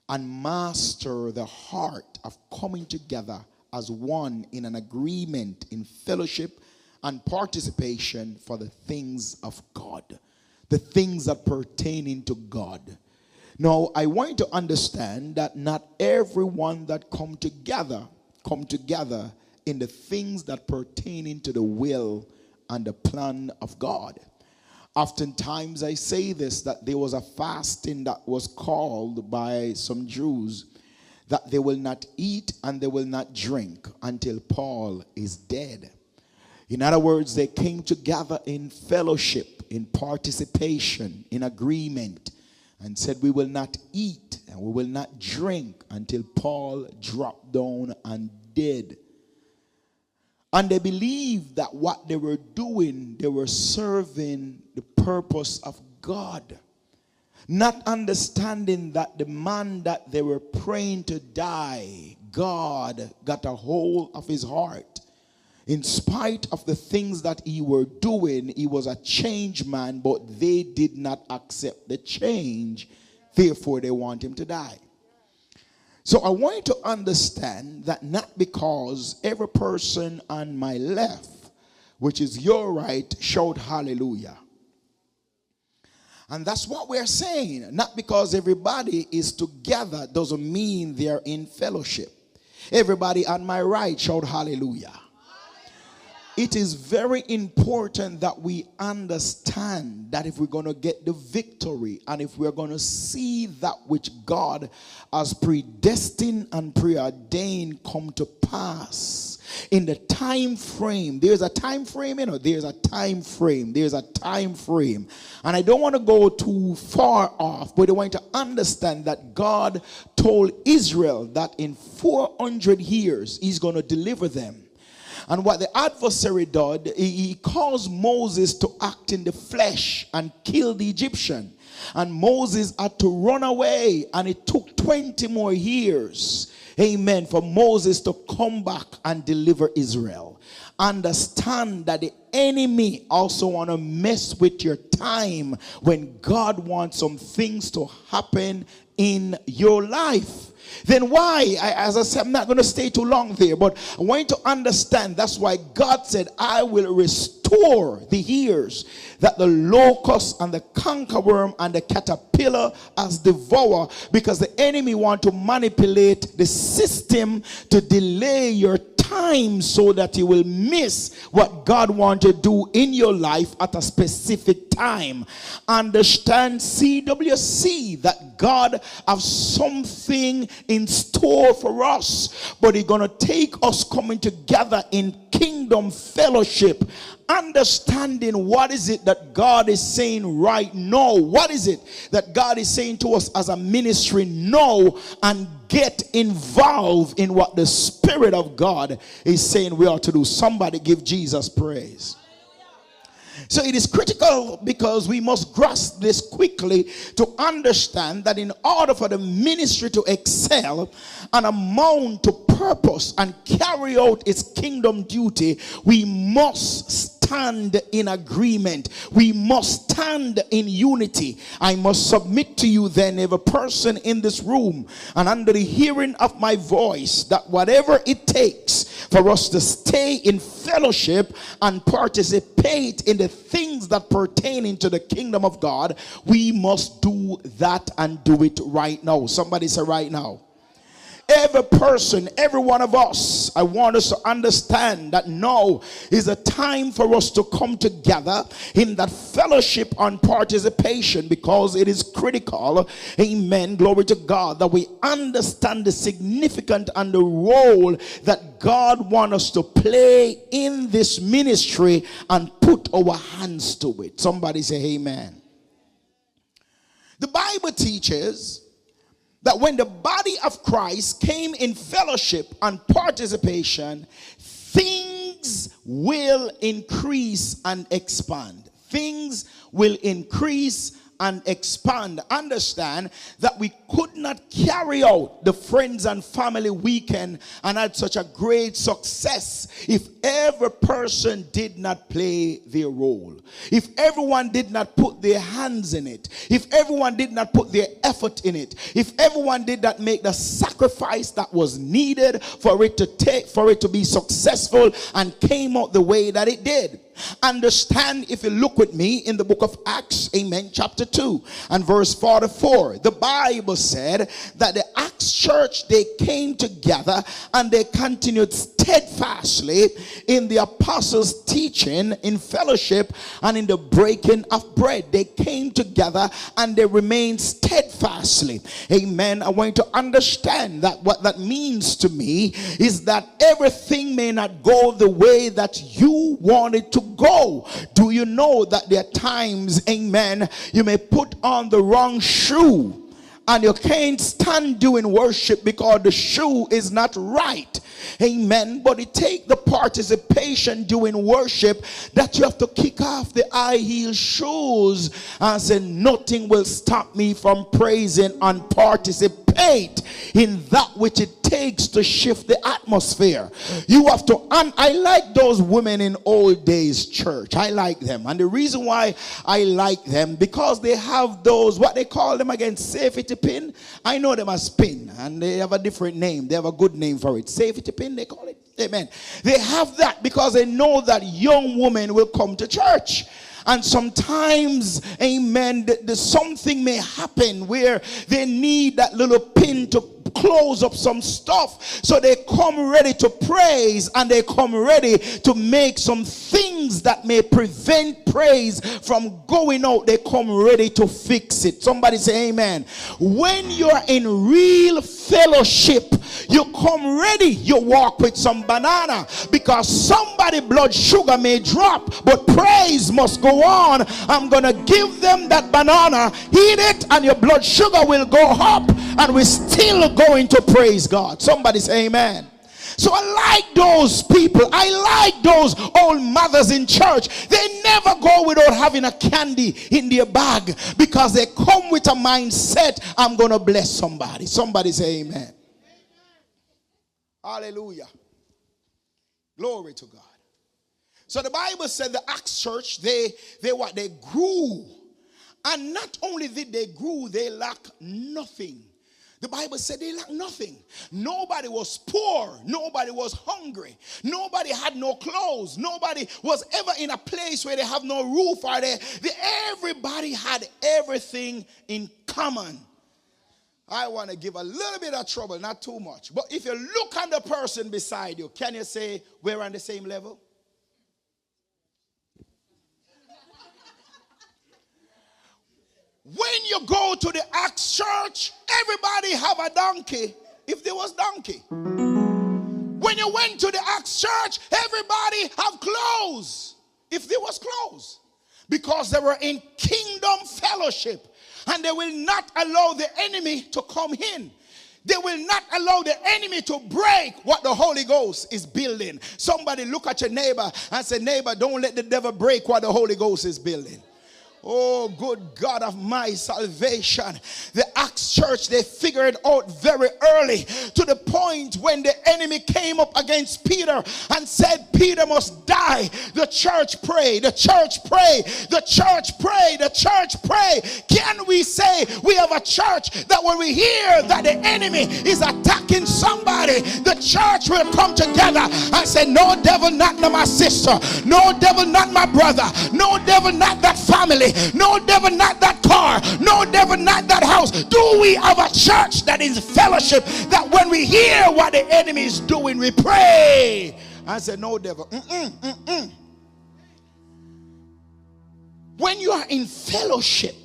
and master the heart of coming together as one in an agreement in fellowship and participation for the things of God, the things that pertain to God. Now, I want you to understand that not everyone that come together in the things that pertain to the will and the plan of God. Oftentimes I say this, that there was a fasting that was called by some Jews that they will not eat and they will not drink until Paul is dead. In other words, they came together in fellowship, in participation, in agreement, and said, we will not eat and we will not drink until Paul dropped down and dead. And they believed that what they were doing, they were serving the purpose of God. Not understanding that the man that they were praying to die, God got a hold of his heart. In spite of the things that he were doing, he was a changed man, but they did not accept the change. Therefore, they want him to die. So I want you to understand that not because every person on my left, which is your right, shout hallelujah. And that's what we're saying. Not because everybody is together doesn't mean they're in fellowship. Everybody on my right, shout hallelujah. It is very important that we understand that if we're going to get the victory and if we're going to see that which God has predestined and preordained come to pass in the time frame, there's a time frame, there's a time frame. And I don't want to go too far off, but I want you to understand that God told Israel that in 400 years he's going to deliver them. And what the adversary did, he caused Moses to act in the flesh and kill the Egyptian. And Moses had to run away, and it took 20 more years, amen, for Moses to come back and deliver Israel. Understand that the enemy also want to mess with your time when God wants some things to happen in your life. Then why? As I said, I'm not going to stay too long there, but I want you to understand that's why God said, I will restore the years that the locust and the cankerworm and the caterpillar has devoured, because the enemy want to manipulate the system to delay your time so that you will miss what God wants to do in your life at a specific time. Understand, CWC, that God has something in store for us, but He's going to take us coming together in kingdom fellowship, understanding what is it that God is saying right now. What is it that God is saying to us as a ministry now, and get involved in what the Spirit of God is saying we ought to do. Somebody give Jesus praise. So it is critical, because we must grasp this quickly to understand that in order for the ministry to excel and amount to purpose and carry out its kingdom duty, we must stand in agreement. We must stand in unity. I must submit to you then, every person in this room and under the hearing of my voice, that whatever it takes for us to stay in fellowship and participate in the things that pertain into the kingdom of God, we must do that and do it right now. Somebody say right now. Every person, every one of us, I want us to understand that now is a time for us to come together in that fellowship and participation, because it is critical, amen, glory to God, that we understand the significance and the role that God wants us to play in this ministry and put our hands to it. Somebody say amen. The Bible teaches that when the body of Christ came in fellowship and participation, things will increase and expand. Things will increase and expand. Understand that we could not carry out the friends and family weekend and had such a great success if every person did not play their role. If everyone did not put their hands in it. If everyone did not put their effort in it. If everyone did not make the sacrifice that was needed for it to be successful and came out the way that it did. Understand, if you look with me in the book of Acts, amen, chapter 2 and verse 44, the Bible said that the Acts church, they came together and they continued steadfastly in the apostles' teaching, in fellowship, and in the breaking of bread. They came together and they remained steadfastly. Amen. I want you to understand that what that means to me is that everything may not go the way that you want it to go. Do you know that there are times, amen, you may put on the wrong shoe and you can't stand doing worship because the shoe is not right. Amen. But it takes the participation doing worship that you have to kick off the high heel shoes and say, nothing will stop me from praising and participate in that which it takes to shift the atmosphere. You have to, and I like those women in old days church. I like them. And the reason why I like them, because they have those, what they call them again, safety pin. I know them as pin, and they have a different name. They have a good name for it. Safety pin, they call it. Amen. They have that because they know that young women will come to church. And sometimes, amen, something may happen where they need that little pin to close up some stuff. So they come ready to praise, and they come ready to make some things that may prevent praise from going out. They come ready to fix it. Somebody say amen. When you're in real fellowship, you come ready. You walk with some banana because somebody blood sugar may drop, but praise must go on. I'm gonna give them that banana, eat it, and your blood sugar will go up, and we're still going to praise God. Somebody say amen. So I like those people. I like those old mothers in church. They never go without having a candy in their bag because they come with a mindset, I'm going to bless somebody. Somebody say amen. Hallelujah. Glory to God. So the Bible said the Acts church, they grew. And not only did they grow, they lacked nothing. The Bible said they lacked nothing. Nobody was poor. Nobody was hungry. Nobody had no clothes. Nobody was ever in a place where they have no roof. Everybody had everything in common. I want to give a little bit of trouble, not too much. But if you look at the person beside you, can you say we're on the same level? When you go to the Acts church, everybody have a donkey if there was donkey. When you went to the Acts church, everybody have clothes if there was clothes. Because they were in kingdom fellowship. And they will not allow the enemy to come in. They will not allow the enemy to break what the Holy Ghost is building. Somebody look at your neighbor and say, neighbor, don't let the devil break what the Holy Ghost is building. Oh, good God of my salvation. The Acts church, they figured out very early, to the point when the enemy came up against Peter and said, Peter must die. The church prayed. The church prayed. The church prayed. The church prayed. Can we say we have a church that when we hear that the enemy is attacking somebody, the church will come together and say, no devil, not my sister. No devil, not my brother. No devil, not that family. No devil, not that car. No devil, not that house. Do we have a church that is fellowship, that when we hear what the enemy is doing, we pray? I said, no devil. When you are in fellowship,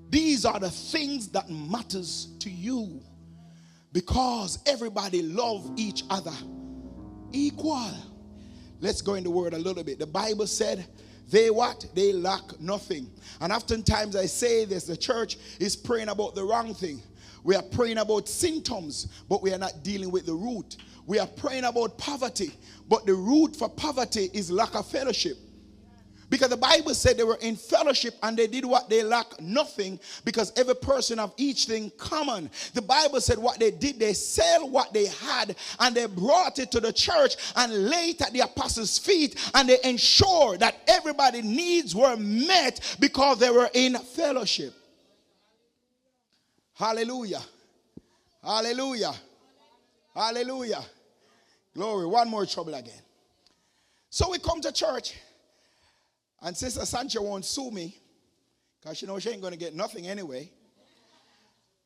these are the things that matters to you, because everybody love each other equal. Let's go in the word a little bit. The Bible said, they what? They lack nothing. And oftentimes I say this, the church is praying about the wrong thing. We are praying about symptoms, but we are not dealing with the root. We are praying about poverty, but the root for poverty is lack of fellowship. Because the Bible said they were in fellowship and they did what? They lacked nothing, because every person have each thing common. The Bible said what they did, they sell what they had and they brought it to the church and laid at the apostles' feet, and they ensured that everybody's needs were met because they were in fellowship. Hallelujah. Hallelujah. Hallelujah. Glory. One more trouble again. So we come to church. And Sister Sancha won't sue me, because she knows she ain't going to get nothing anyway.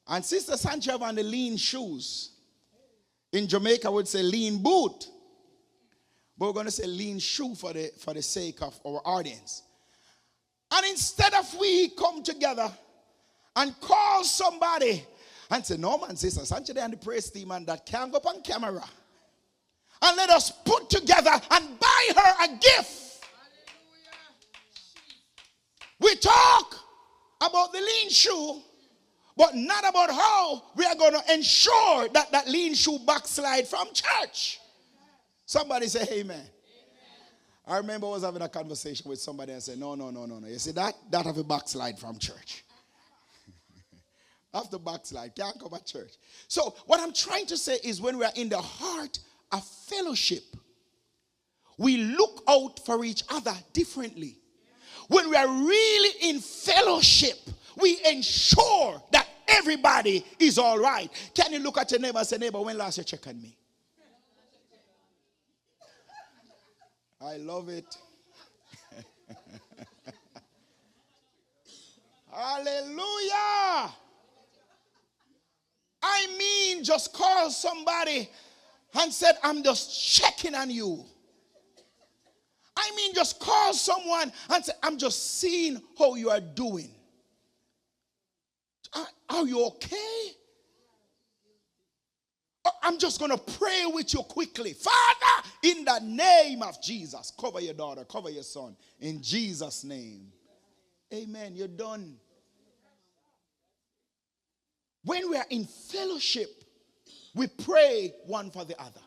And Sister Sancha have on the lean shoes. In Jamaica, I would say lean boot. But we're going to say lean shoe for the sake of our audience. And instead of we come together and call somebody and say, no man, sister Sancho and the praise team and that can't go up on camera. And let us put together and buy her a gift. We talk about the lean shoe, but not about how we are going to ensure that that lean shoe backslide from church. Somebody say amen. I remember I was having a conversation with somebody and said, no. You see that have a backslide from church. After backslide, can't come at church. So what I'm trying to say is when we are in the heart of fellowship, we look out for each other differently. When we are really in fellowship, we ensure that everybody is all right. Can you look at your neighbor and say, neighbor, when last you check on me? I love it. Hallelujah. I mean, just call somebody and said, I'm just checking on you. I mean, just call someone and say, I'm just seeing how you are doing. Are you okay? I'm just going to pray with you quickly. Father, in the name of Jesus, cover your daughter, cover your son. In Jesus' name. Amen. You're done. When we are in fellowship, we pray one for the other.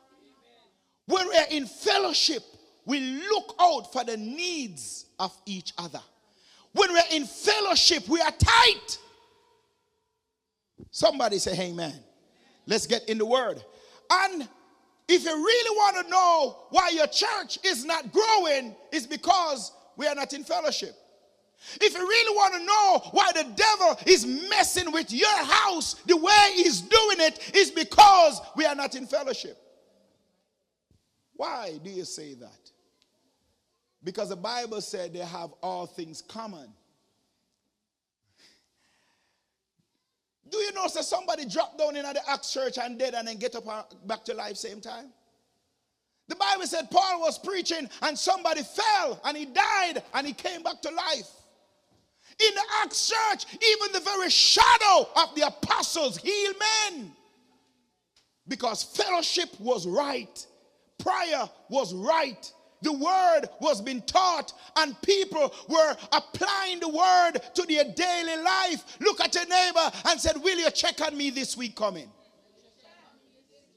When we are in fellowship, we look out for the needs of each other. When we are in fellowship, we are tight. Somebody say amen. Let's get in the word. And if you really want to know why your church is not growing, it's because we are not in fellowship. If you really want to know why the devil is messing with your house the way he's doing it, is because we are not in fellowship. Why do you say that? Because the Bible said they have all things common. Do you know that somebody dropped down in the Acts church and dead and then get up back to life same time? The Bible said Paul was preaching and somebody fell and he died and he came back to life. In the Acts church, even the very shadow of the apostles healed men. Because fellowship was right. Prayer was right. The word was being taught and people were applying the word to their daily life. Look at your neighbor and said, will you check on me this week coming?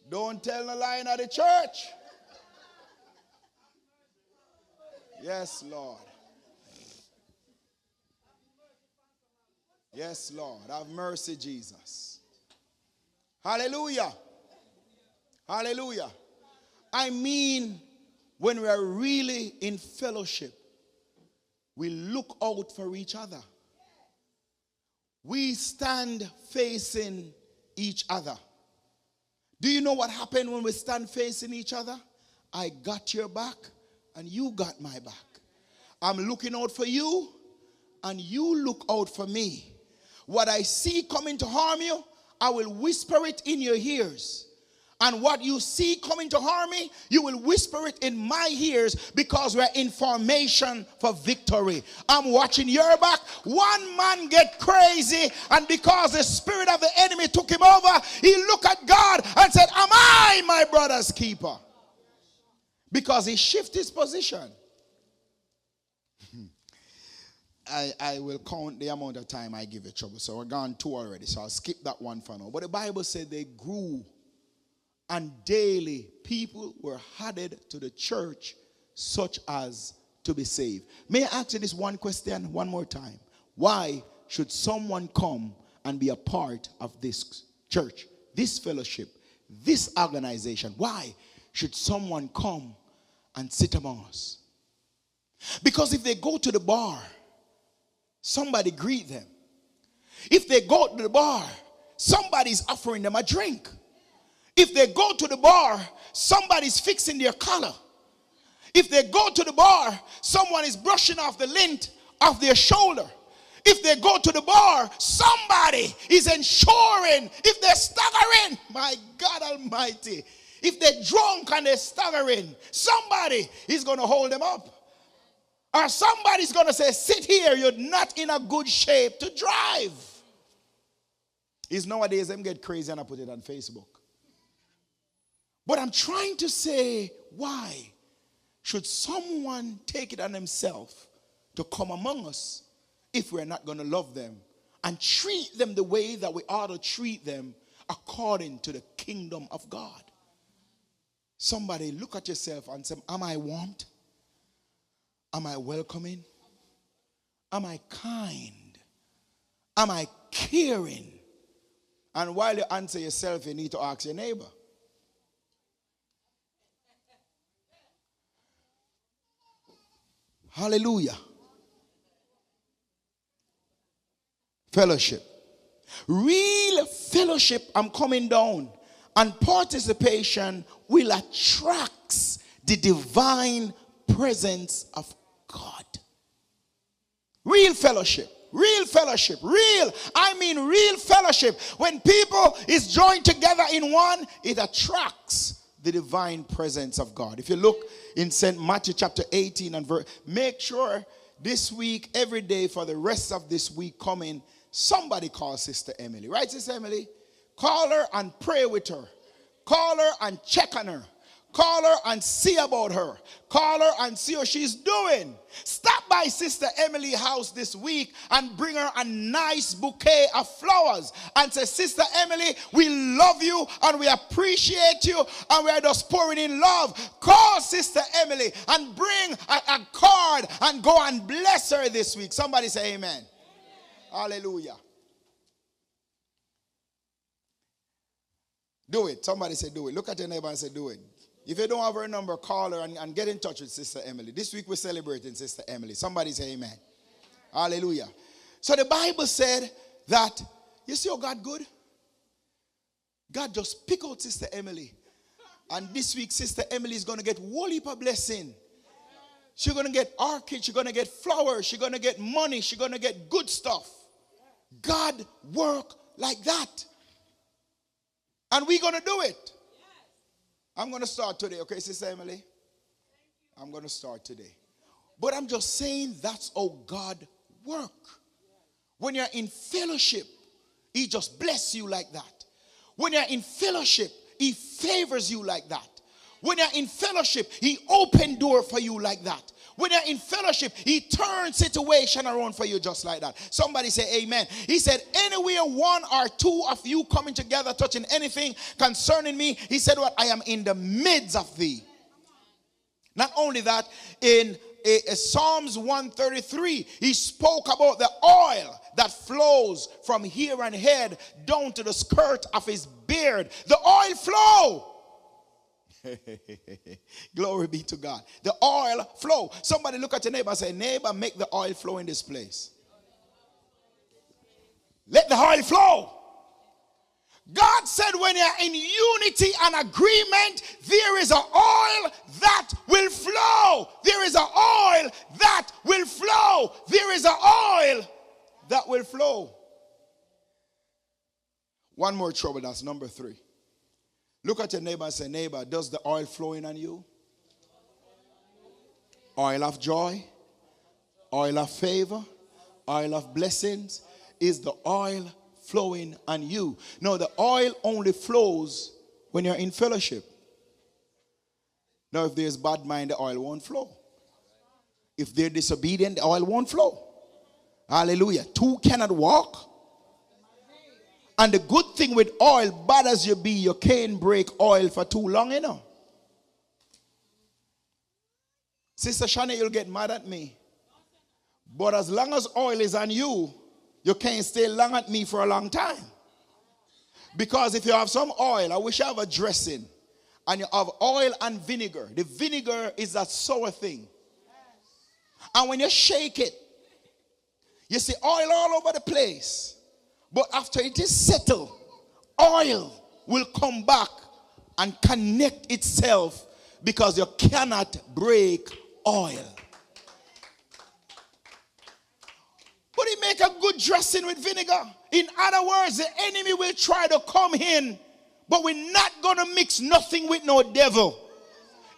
Don't tell the lie at the church. Yes, Lord. Yes, Lord. Have mercy, Jesus. Hallelujah. Hallelujah. I mean, when we are really in fellowship, we look out for each other. We stand facing each other. Do you know what happened when we stand facing each other? I got your back and you got my back. I'm looking out for you and you look out for me. What I see coming to harm you, I will whisper it in your ears. And what you see coming to harm me, you will whisper it in my ears, because we're in formation for victory. I'm watching your back. One man get crazy, and because the spirit of the enemy took him over, he looked at God and said, am I my brother's keeper? Because he shifted his position. I will count the amount of time I give you trouble. So we're gone 2 already, so I'll skip that one for now. But the Bible said they grew, and daily people were added to the church, such as to be saved. May I ask you this one question one more time? Why should someone come and be a part of this church, this fellowship, this organization? Why should someone come and sit among us? Because if they go to the bar, somebody greet them. If they go to the bar, somebody's offering them a drink. If they go to the bar, somebody's fixing their collar. If they go to the bar, someone is brushing off the lint off their shoulder. If they go to the bar, somebody is ensuring, if they're staggering, my God Almighty, if they're drunk and they're staggering, somebody is going to hold them up. Or somebody's going to say, sit here, you're not in a good shape to drive. Is nowadays them get crazy and I put it on Facebook. But I'm trying to say, why should someone take it on themselves to come among us if we're not going to love them and treat them the way that we ought to treat them according to the kingdom of God? Somebody look at yourself and say, am I warmed? Am I welcoming? Am I kind? Am I caring? And while you answer yourself, you need to ask your neighbor. Hallelujah. Fellowship. Real fellowship, I'm coming down. And participation will attract the divine presence of God. Real fellowship. Real fellowship. Real fellowship. When people is joined together in one, it attracts the divine presence of God. If you look in St. Matthew chapter 18 and verse, make sure this week, every day for the rest of this week coming, somebody call Sister Emily. Right, Sister Emily? Call her and pray with her. Call her and check on her. Call her and see about her. Call her and see how she's doing. Stop by Sister Emily's house this week and bring her a nice bouquet of flowers and say, Sister Emily, we love you and we appreciate you and we are just pouring in love. Call Sister Emily and bring a card and go and bless her this week. Somebody say amen. Hallelujah. Do it. Somebody say do it. Look at your neighbor and say do it. If you don't have her number, call her and get in touch with Sister Emily. This week we're celebrating Sister Emily. Somebody say amen. Hallelujah. So the Bible said that, you see how God good? God just pick out Sister Emily. And this week Sister Emily is going to get whole heap of blessing. She's going to get orchids. She's going to get flowers. She's going to get money. She's going to get good stuff. God work like that. And we're going to do it. I'm going to start today, okay, Sister Emily? I'm going to start today. But I'm just saying that's how God works. When you're in fellowship, He just bless you like that. When you're in fellowship, He favors you like that. When you're in fellowship, He open door for you like that. When you're in fellowship, He turns situation around for you just like that. Somebody say amen. He said, anywhere one or two of you coming together, touching anything concerning me, He said, what? I am in the midst of thee. Not only that, in Psalms 133, He spoke about the oil that flows from here and head down to the skirt of His beard. The oil flow. Glory be to God. The oil flow. Somebody look at your neighbor and say, neighbor, make the oil flow in this place. Let the oil flow. God said when you're in unity and agreement, there is an oil that will flow. There is an oil that will flow. There is an oil that will flow. One more trouble, that's number 3. Look at your neighbor and say, neighbor, does the oil flow in on you? Oil of joy, oil of favor, oil of blessings. Is the oil flowing on you? No, the oil only flows when you're in fellowship. Now, if there's bad mind, the oil won't flow. If they're disobedient, the oil won't flow. Hallelujah. Two cannot walk. And the good thing with oil, bad as you be, you can't break oil for too long, you know. Sister Shani, you'll get mad at me. But as long as oil is on you, you can't stay long at me for a long time. Because if you have some oil, I wish you have a dressing, and you have oil and vinegar. The vinegar is that sour thing. And when you shake it, you see oil all over the place. But after it is settled, oil will come back and connect itself because you cannot break oil. But he make a good dressing with vinegar. In other words, the enemy will try to come in but we're not going to mix nothing with no devil.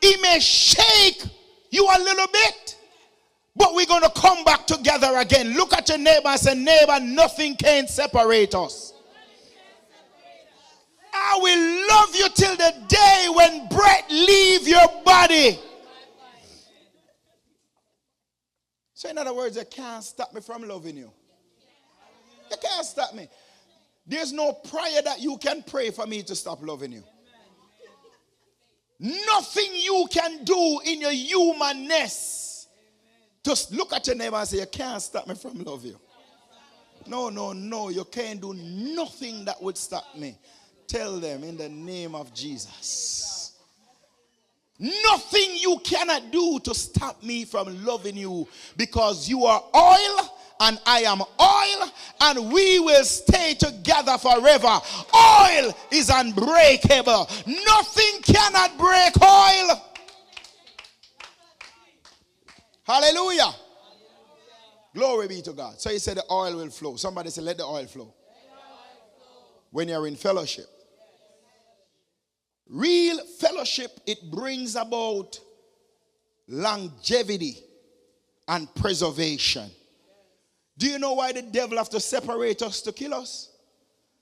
He may shake you a little bit, but we're going to come back together again. Look at your neighbor and say, neighbor, nothing can separate us. I will love you till the day when breath leave your body. So in other words, you can't stop me from loving you. You can't stop me. There's no prayer that you can pray for me to stop loving you. Nothing you can do in your humanness. Just look at your neighbor and say, you can't stop me from loving you. No. You can't do nothing that would stop me. Tell them in the name of Jesus. Nothing you cannot do to stop me from loving you, because you are oil and I am oil, and we will stay together forever. Oil is unbreakable. Nothing cannot break oil. Hallelujah. Glory be to God. So he said the oil will flow. Somebody said, let the oil flow. When you're in fellowship. Real fellowship, it brings about longevity and preservation. Do you know why the devil has to separate us to kill us?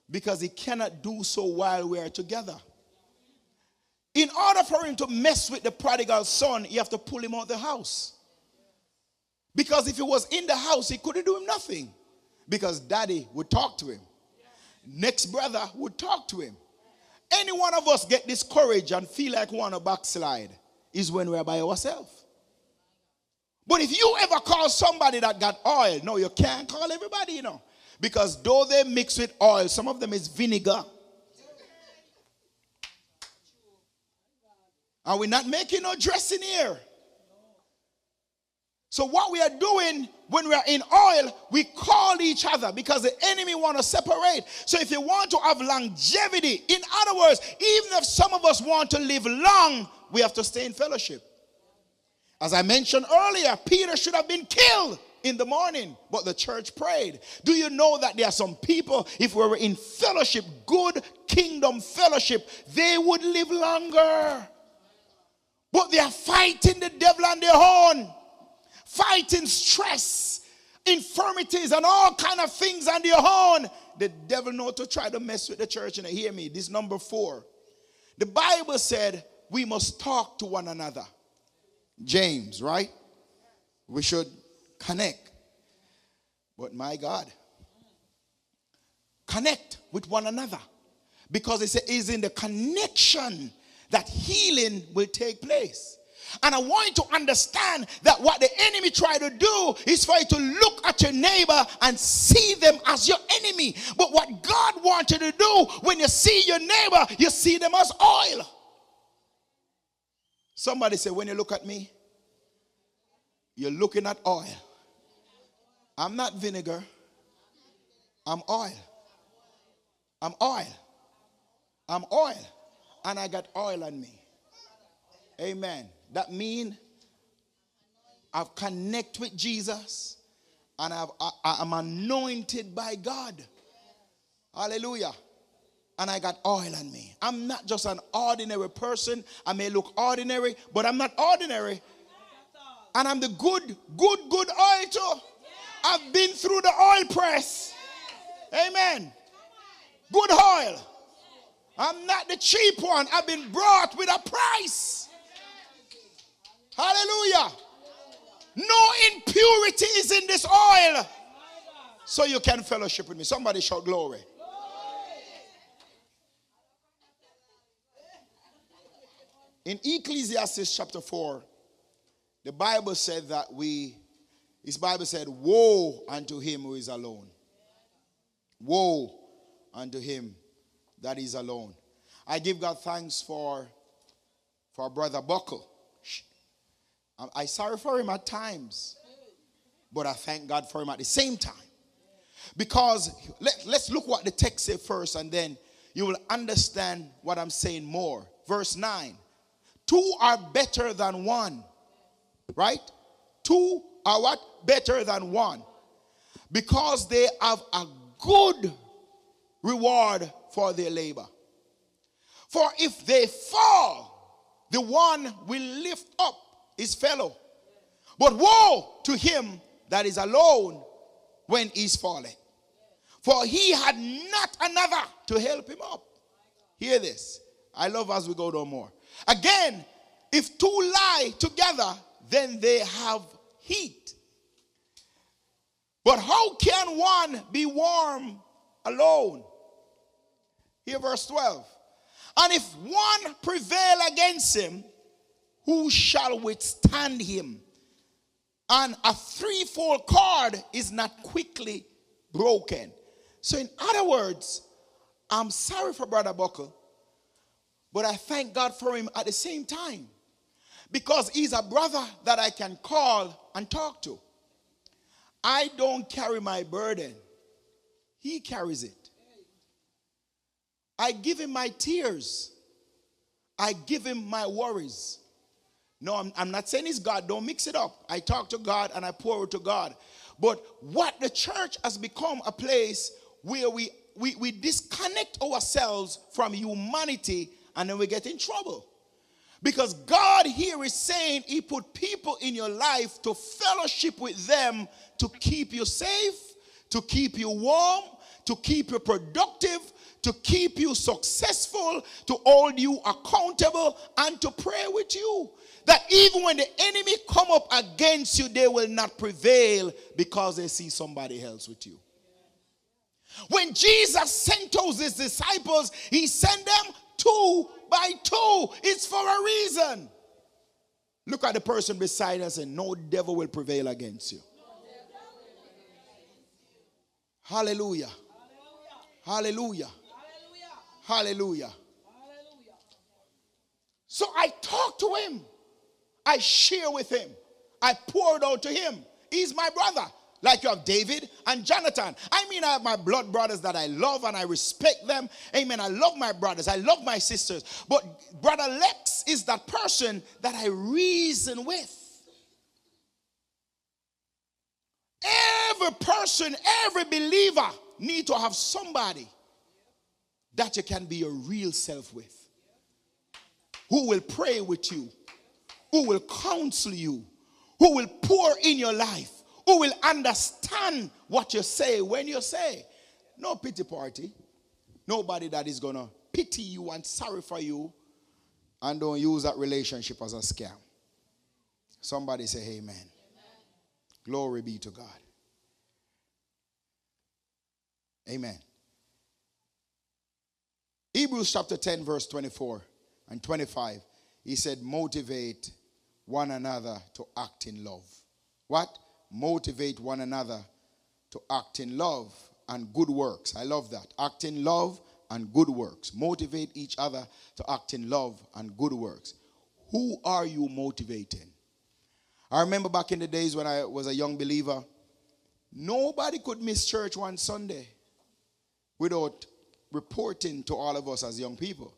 Because he cannot do so while we are together. In order for him to mess with the prodigal son, you have to pull him out of the house. Because if he was in the house, he couldn't do him nothing. Because daddy would talk to him. Next brother would talk to him. Any one of us get discouraged and feel like we want to backslide is when we're by ourselves. But if you ever call somebody that got oil, no, you can't call everybody, you know. Because though they mix with oil, some of them is vinegar. And we're not making no dressing here. So what we are doing when we are in oil, we call each other because the enemy want to separate. So if you want to have longevity, in other words, even if some of us want to live long, we have to stay in fellowship. As I mentioned earlier, Peter should have been killed in the morning, but the church prayed. Do you know that there are some people, if we were in fellowship, good kingdom fellowship, they would live longer. But they are fighting the devil on their own. Fighting stress, infirmities, and all kind of things on their own. The devil knows to try to mess with the church. And hear me, this number 4. The Bible said we must talk to one another. James, right? We should connect. But my God, connect with one another. Because it is in the connection that healing will take place. And I want you to understand that what the enemy tried to do is for you to look at your neighbor and see them as your enemy. But what God wanted to do, when you see your neighbor, you see them as oil. Somebody say, when you look at me, you're looking at oil. I'm not vinegar. I'm oil. I'm oil. I'm oil. And I got oil on me. Amen. That means I've connected with Jesus and I'm anointed by God. Hallelujah. And I got oil on me. I'm not just an ordinary person. I may look ordinary, but I'm not ordinary. And I'm the good oil too. I've been through the oil press. Amen. Good oil. I'm not the cheap one. I've been brought with a price. Hallelujah. No impurity is in this oil. So you can fellowship with me. Somebody shout glory. In Ecclesiastes chapter 4, the Bible said that his Bible said, woe unto him who is alone. Woe unto him that is alone. I give God thanks for Brother Buckle. I'm sorry for him at times, but I thank God for him at the same time. Because let's look what the text says first, and then you will understand what I'm saying more. Verse 9. 2 are better than 1. Right? 2 are what? Better than 1. Because they have a good reward for their labor. For if they fall, the one will lift up his fellow. But woe to him that is alone when he's fallen. For he had not another to help him up. Hear this. I love as we go down more. Again, if two lie together, then they have heat. But how can one be warm alone? Here verse 12. And if one prevail against him, who shall withstand him? And a threefold cord is not quickly broken. So in other words, I'm sorry for Brother Buckle, but I thank God for him at the same time. Because he's a brother that I can call and talk to. I don't carry my burden. He carries it. I give him my tears. I give him my worries. No, I'm not saying it's God. Don't mix it up. I talk to God and I pour it to God. But what the church has become a place where we disconnect ourselves from humanity and then we get in trouble. Because God here is saying he put people in your life to fellowship with them to keep you safe, to keep you warm, to keep you productive, to keep you successful, to hold you accountable, and to pray with you. That even when the enemy come up against you, they will not prevail because they see somebody else with you. When Jesus sent out his disciples, he sent them 2 by 2. It's for a reason. Look at the person beside us and no devil will prevail against you. Hallelujah. Hallelujah. Hallelujah. So I talk to him. I share with him. I pour it out to him. He's my brother. Like you have David and Jonathan. I mean, I have my blood brothers that I love and I respect them. Amen. I love my brothers. I love my sisters. But Brother Lex is that person that I reason with. Every person, every believer need to have somebody that you can be your real self with. Who will pray with you. Who will counsel you. Who will pour in your life. Who will understand what you say when you say. No pity party. Nobody that is going to pity you and sorry for you and don't use that relationship as a scam. Somebody say amen. Amen. Glory be to God. Amen. Hebrews chapter 10 verse 24 and 25. He said motivate one another to act in love. What? Motivate one another to act in love and good works. I love that. Act in love and good works. Motivate each other to act in love and good works. Who are you motivating? I remember back in the days when I was a young believer, nobody could miss church one Sunday without reporting to all of us as young people.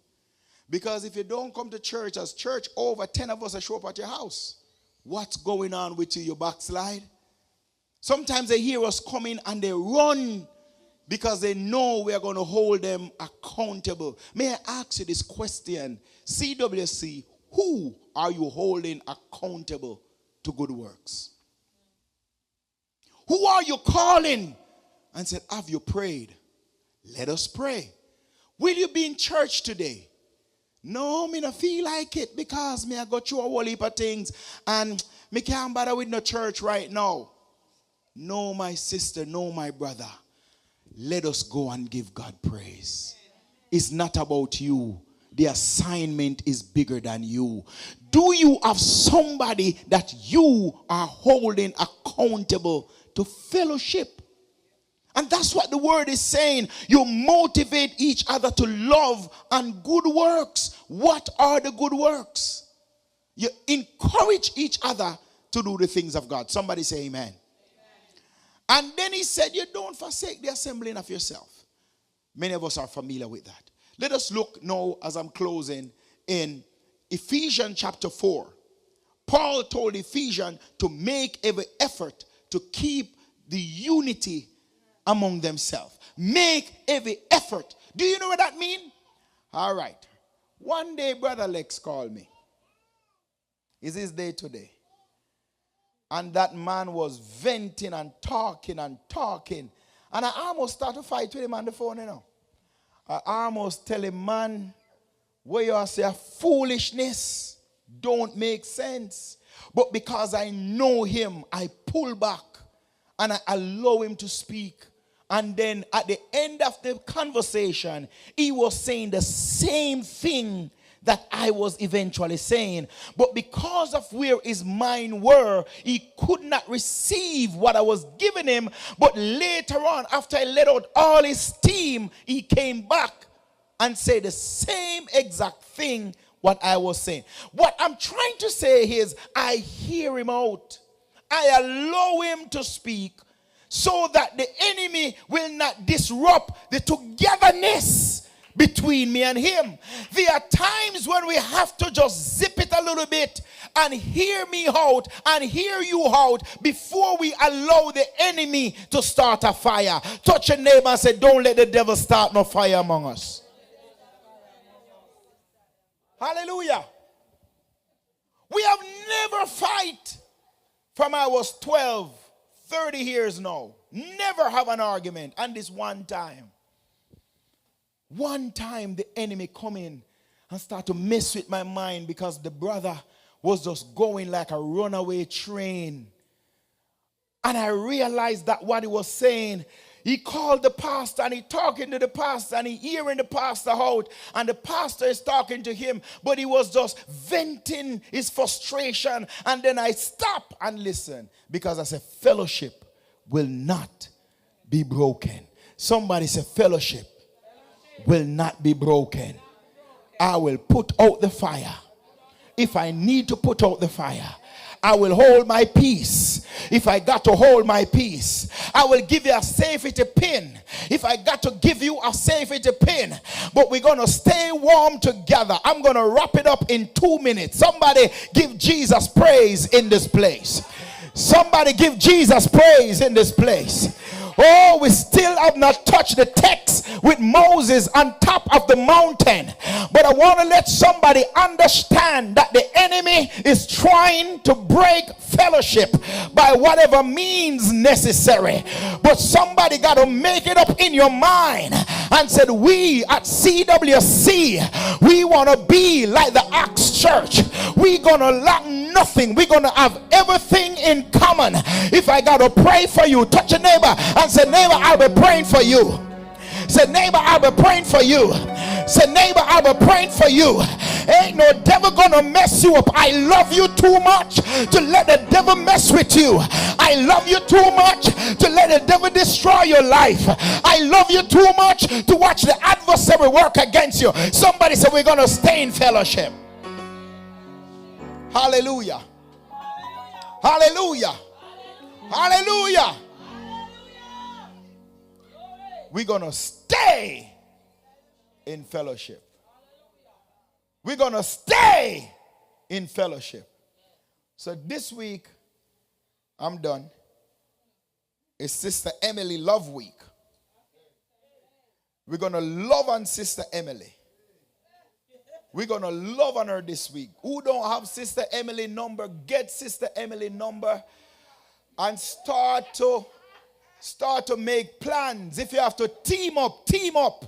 Because if you don't come to church as church, over 10 of us will show up at your house. What's going on with you? You backslide? Sometimes they hear us coming and they run because they know we are going to hold them accountable. May I ask you this question? CWC, who are you holding accountable to good works? Who are you calling and said, have you prayed? Let us pray. Will you be in church today? No, me not feel like it because me I got through a whole heap of things and me can't bother with no church right now. No, my sister, no, my brother. Let us go and give God praise. It's not about you. The assignment is bigger than you. Do you have somebody that you are holding accountable to fellowship? And that's what the word is saying. You motivate each other to love and good works. What are the good works? You encourage each other to do the things of God. Somebody say amen. Amen. And then he said, you don't forsake the assembling of yourself. Many of us are familiar with that. Let us look now as I'm closing in Ephesians chapter 4. Paul told Ephesians to make every effort to keep the unity among themselves. Make every effort. Do you know what that means? All right. One day, Brother Lex called me. It's his day today. And that man was venting and talking and talking. And I almost started to fight with him on the phone, you know. I almost tell him, man, where you are saying foolishness don't make sense. But because I know him, I pull back and I allow him to speak. And then at the end of the conversation, he was saying the same thing that I was eventually saying. But because of where his mind were, he could not receive what I was giving him. But later on, after I let out all his steam, he came back and said the same exact thing what I was saying. What I'm trying to say is I hear him out. I allow him to speak so that the enemy will not disrupt the togetherness between me and him. There are times when we have to just zip it a little bit and hear me out and hear you out before we allow the enemy to start a fire. Touch your neighbor and say, don't let the devil start no fire among us. Hallelujah. We have never fight from I was 12, 30 years now. Never have an argument. And this one time the enemy come in and start to mess with my mind because the brother was just going like a runaway train. And I realized that what he was saying, he called the pastor and he talking to the pastor and he hearing the pastor out and the pastor is talking to him, but he was just venting his frustration. And then I stop and listen because I said fellowship will not be broken. Somebody say fellowship will not be broken. I will put out the fire. If I need to put out the fire, I will hold my peace. If I got to hold my peace, I will give you a safety pin. If I got to give you a safety pin, but we're going to stay warm together. I'm going to wrap it up in 2 minutes. Somebody give Jesus praise in this place. Somebody give Jesus praise in this place. Oh, we still have not touched the text with Moses on top of the mountain. But I want to let somebody understand that the enemy is trying to break fellowship by whatever means necessary. But somebody got to make it up in your mind and said, we at CWC, we want to be like the Acts Church. We're going to lack nothing. We're going to have everything in common. If I got to pray for you, touch your neighbor and say, neighbor, I'll be praying for you. Say, neighbor, I'll be praying for you. Say, neighbor, I'll be praying for you. Ain't no devil gonna mess you up. I love you too much to let the devil mess with you. I love you too much to let the devil destroy your life. I love you too much to watch the adversary work against you. Somebody said we're gonna stay in fellowship. Hallelujah. Hallelujah. Hallelujah. We're going to stay in fellowship. We're going to stay in fellowship. So this week, I'm done. It's Sister Emily Love Week. We're going to love on Sister Emily. We're going to love on her this week. Who don't have Sister Emily number, get Sister Emily number and start to make plans. If you have to team up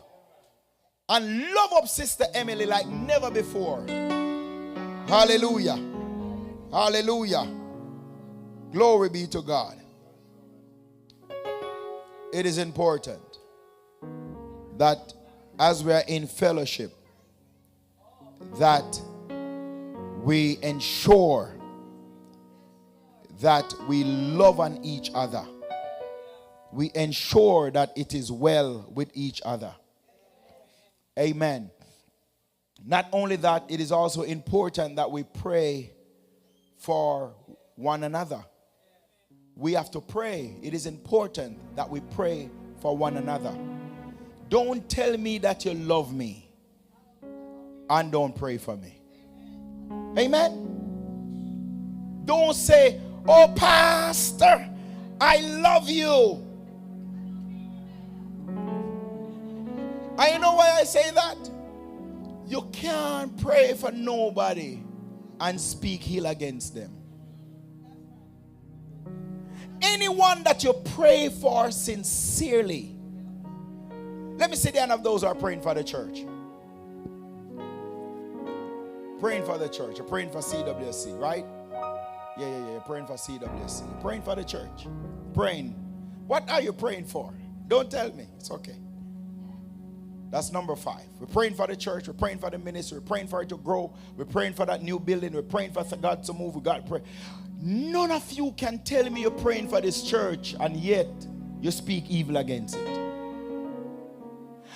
and love up Sister Emily like never before. Hallelujah. Hallelujah. Glory be to God. It is important that as we are in fellowship, that we ensure that we love on each other. We ensure that it is well with each other. Amen. Not only that, it is also important that we pray for one another. We have to pray. It is important that we pray for one another. Don't tell me that you love me and don't pray for me. Amen. Don't say, oh, Pastor, I love you. And you know why I say that? You can't pray for nobody and speak heal against them. Anyone that you pray for sincerely. Let me see the hand of those who are praying for the church. Praying for the church. You're praying for CWC, right? Yeah. You're praying for CWC. You're praying for the church. Praying. What are you praying for? Don't tell me. It's okay. That's number 5. We're praying for the church. We're praying for the ministry. We're praying for it to grow. We're praying for that new building. We're praying for God to move. We got to pray. None of you can tell me you're praying for this church and yet you speak evil against it.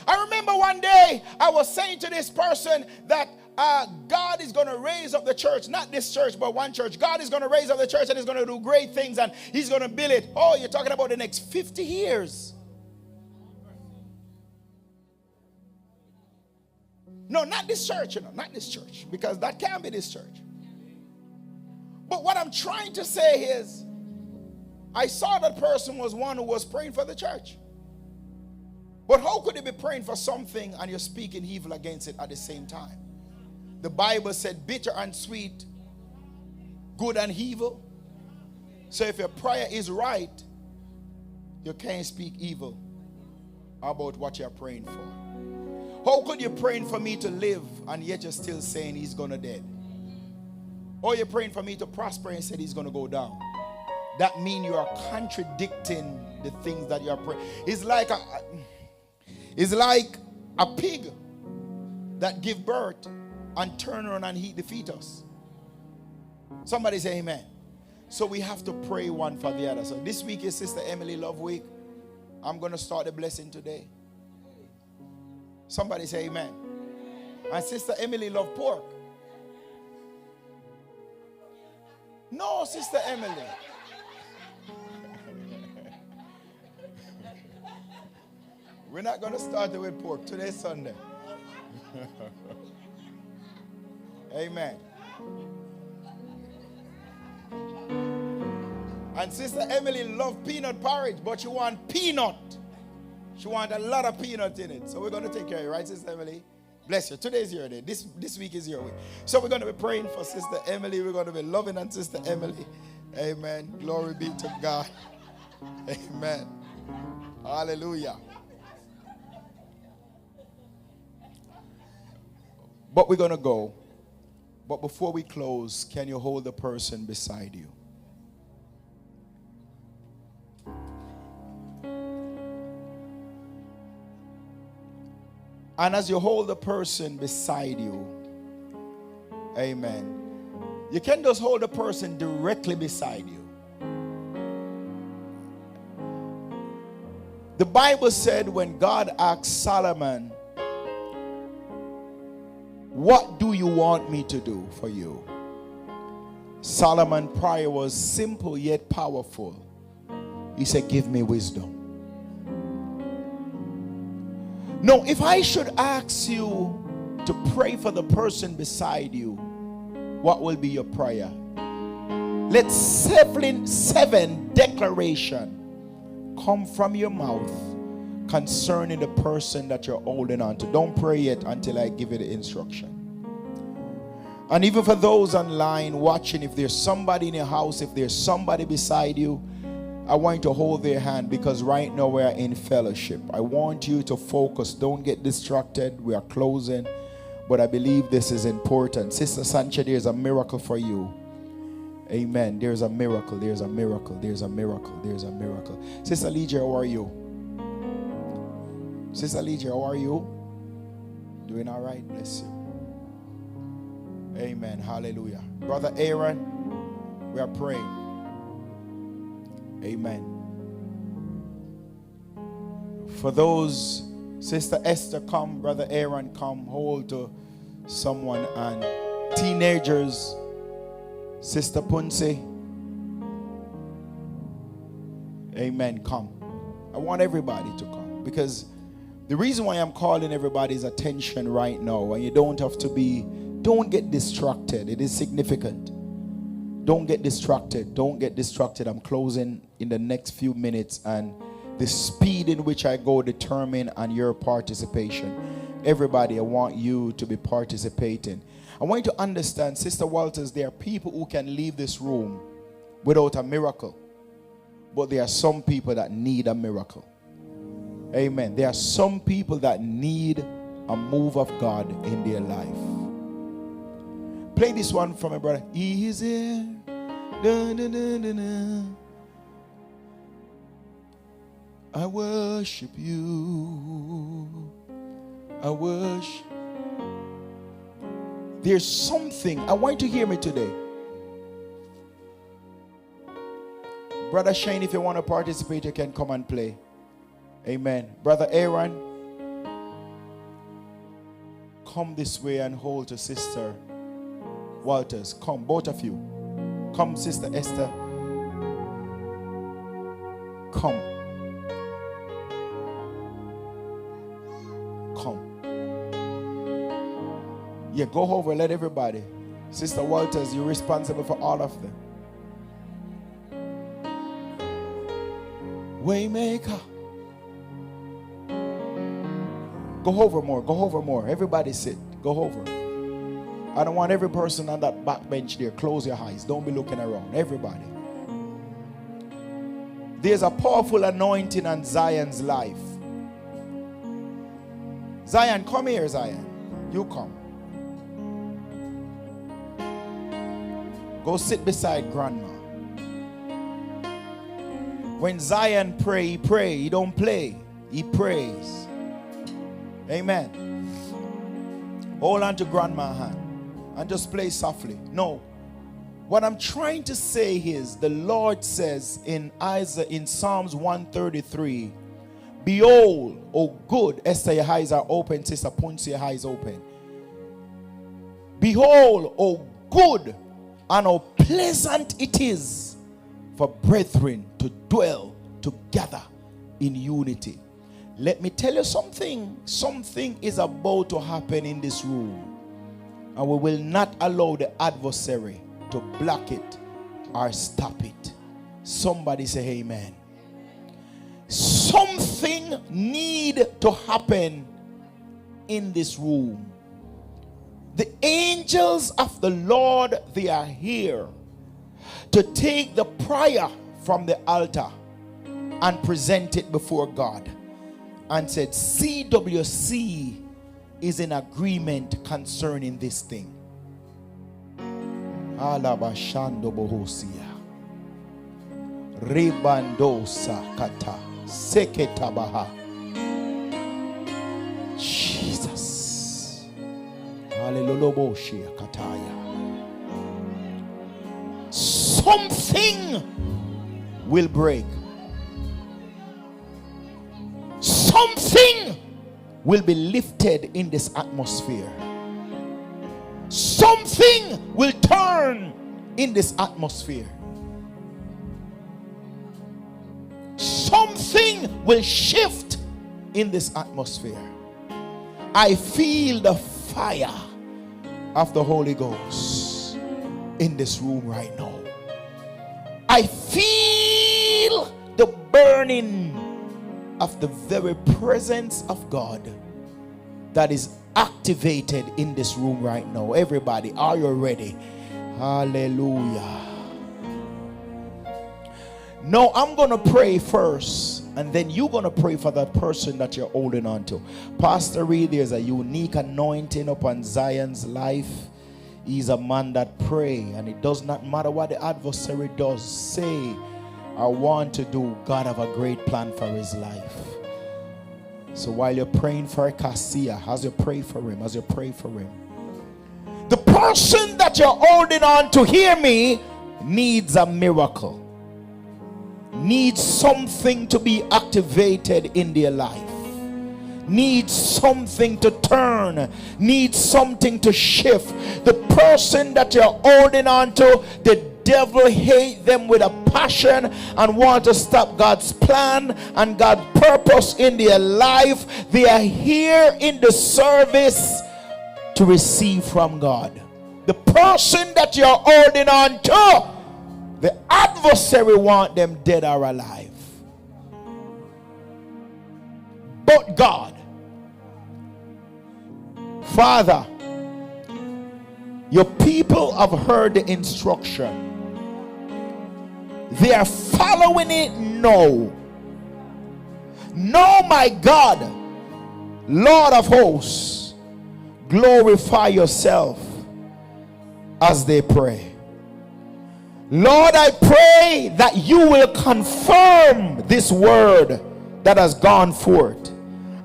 I remember one day I was saying to this person that God is going to raise up the church, not this church, but one church. God is going to raise up the church and he's going to do great things and he's going to build it. Oh, you're talking about the next 50 years. No, not this church, not this church, because that can't be this church. But what I'm trying to say is, I saw that person was one who was praying for the church. But how could you be praying for something and you're speaking evil against it at the same time? The Bible said bitter and sweet, good and evil. So if your prayer is right, you can't speak evil about what you're praying for. How could you praying for me to live and yet you're still saying he's going to dead? Or you're praying for me to prosper and said he's going to go down. That means you are contradicting the things that you are praying. It's like a pig that give birth and turn around and eat the fetus. Somebody say amen. So we have to pray one for the other. So this week is Sister Emily Love Week. I'm going to start the blessing today. Somebody say amen. And Sister Emily love pork. No, Sister Emily. We're not going to start it with pork. Today's Sunday. Amen. And Sister Emily love peanut porridge, but she want peanut. She want a lot of peanut in it. So we're going to take care of you, right, Sister Emily? Bless you. Today's your day. This week is your week. So we're going to be praying for Sister Emily. We're going to be loving on Sister Emily. Amen. Glory be to God. Amen. Hallelujah. But we're going to go. But before we close, can you hold the person beside you? And as you hold the person beside you, amen, you can just hold the person directly beside you. The Bible said when God asked Solomon, what do you want me to do for you? Solomon's prayer was simple yet powerful. He said, give me wisdom. No, if I should ask you to pray for the person beside you, what will be your prayer? Let seven declaration come from your mouth concerning the person that you're holding on to. Don't pray yet until I give you the instruction. And even for those online watching, if there's somebody in your house, if there's somebody beside you, I want you to hold their hand, because right now we are in fellowship. I want you to focus. Don't get distracted. We are closing, but I believe this is important. Sister Sanchez, there's a miracle for you. Amen. There's a miracle. There's a miracle. There's a miracle. There's a miracle. Sister Lydia, how are you? Sister Lydia, how are you? Doing all right? Bless you. Amen. Hallelujah. Brother Aaron, we are praying. Amen. For those, Sister Esther, come. Brother Aaron, come. Hold to someone. And teenagers, Sister Punse. Amen. Come. I want everybody to come, because the reason why I'm calling everybody's attention right now, and you don't have to be, don't get distracted. It is significant. Don't get distracted. Don't get distracted. I'm closing in the next few minutes, and the speed in which I go determine on your participation. Everybody, I want you to be participating. I want you to understand, Sister Walters, there are people who can leave this room without a miracle. But there are some people that need a miracle. Amen. There are some people that need a move of God in their life. Play this one for my brother. Easy. Da, da, da, da, da. I worship you. I worship. There's something. I want you to hear me today. Brother Shane, if you want to participate, you can come and play. Amen. Brother Aaron, come this way and hold to Sister Walters. Come, both of you. Come, Sister Esther. Come. Come. Yeah, go over, let everybody. Sister Walters, you're responsible for all of them. Waymaker. Go over more, go over more. Everybody sit, go over. I don't want every person on that back bench there. Close your eyes, don't be looking around. Everybody. There's a powerful anointing on Zion's life. Zion, come here, Zion. You come. Go sit beside Grandma. When Zion pray, he pray. He don't play. He prays. Amen. Hold on to Grandma's hand and just play softly. No. What I'm trying to say is the Lord says in Psalms 133, behold, oh good. Esther, your eyes are open. Sister Punce, your eyes open. Behold, oh good and how pleasant it is for brethren to dwell together in unity. Let me tell you something. Something is about to happen in this room. And we will not allow the adversary to block it or stop it. Somebody say amen. Something need to happen in this room. The angels of the Lord, they are here to take the prayer from the altar and present it before God. And said, CWC is in agreement concerning this thing. Alabashando bohosia. Ribandosa kata. Seketabaha. Jesus. Hallelujah kataya. Something will break. Something will be lifted in this atmosphere. Something will turn in this atmosphere. Something will shift in this atmosphere. I feel the fire of the Holy Ghost in this room right now. I feel the burning of the very presence of God that is activated in this room right now. Everybody, are you ready? Hallelujah. No, I'm going to pray first, and then you're going to pray for that person that you're holding on to. Pastor Reid, there's a unique anointing upon Zion's life. He's a man that prays, and it does not matter what the adversary does, say, I want to do. God have a great plan for his life. So while you're praying for Cassia, as you pray for him, the person that you're holding on to, hear me, needs a miracle. Needs something to be activated in their life. Needs something to turn. Needs something to shift. The person that you're holding on to, the devil hate them with a passion and want to stop God's plan and God's purpose in their life. They are here in the service to receive from God. The person that you're holding on to, the adversary want them dead or alive. But God, Father, your people have heard the instruction. They are following it now. Now, my God, Lord of hosts, glorify yourself as they pray. Lord, I pray that you will confirm this word that has gone forth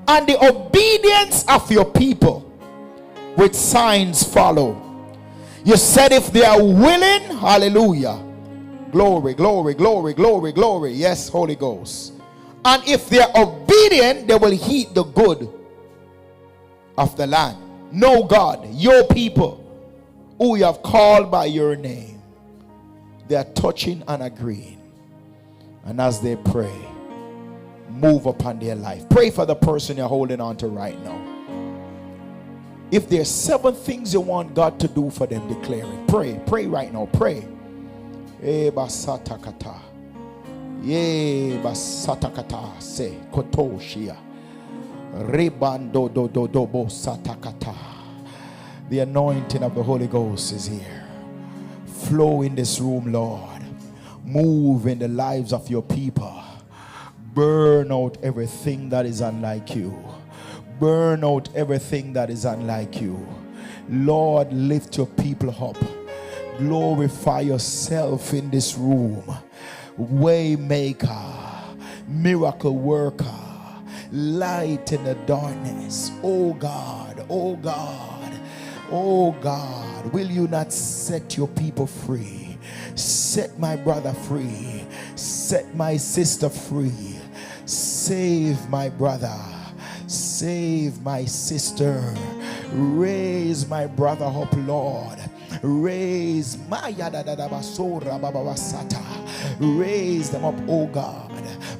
and the obedience of your people with signs follow. You said if they are willing, hallelujah, glory, glory, glory, glory, glory, yes, Holy Ghost, and if they are obedient, they will eat the good of the land. No, God, your people who you have called by your name, they are touching and agreeing, and as they pray, move upon their life. Pray for the person you're holding on to right now. If there's 7 things you want God to do for them, declare it. Pray right now. Pray. Basatakata. Ye basatakata se kotoshia. Rebando do do do bo satakata. The anointing of the Holy Ghost is here. Flow in this room, Lord. Move in the lives of your people. Burn out everything that is unlike you. Burn out everything that is unlike you. Lord, lift your people up. Glorify yourself in this room. Waymaker, miracle worker, light in the darkness. Oh God, oh God, oh God, will you not set your people free? Set my brother free. Set my sister free. Save my brother. Save my sister. Raise my brother up, Lord. Raise my raise them up, oh God.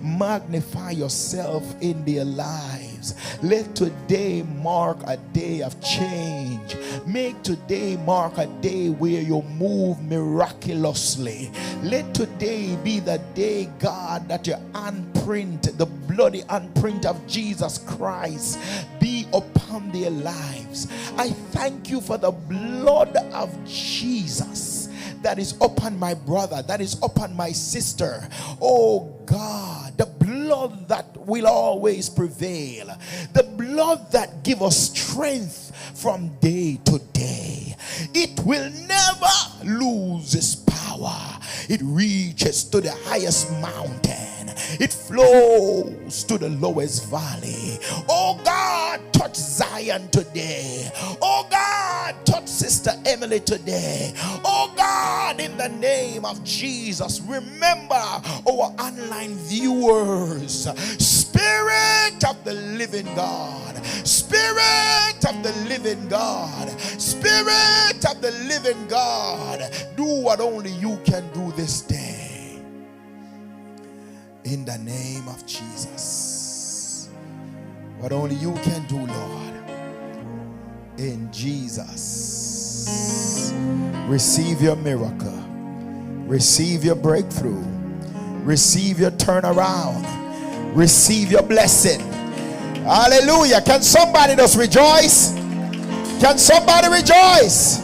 Magnify yourself in their lives. Let today mark a day of change. Make today mark a day where you move miraculously. Let today be the day, God, that your handprint, the bloody handprint of Jesus Christ, be upon their lives. I thank you for the blood of Jesus that is upon my brother, that is upon my sister. Oh God, the blood that will always prevail, the blood that gives us strength from day to day. It will never lose its power. It reaches to the highest mountain. It flows to the lowest valley. Oh God, touch Zion today. Oh God, touch Sister Emily today. Oh God, in the name of Jesus, remember our online viewers. Spirit of the living God, Spirit of the living God, Spirit of the living God, do what only you can do this day. In the name of Jesus. What only you can do, Lord. In Jesus. Receive your miracle. Receive your breakthrough. Receive your turnaround. Receive your blessing. Hallelujah. Can somebody just rejoice? Can somebody rejoice?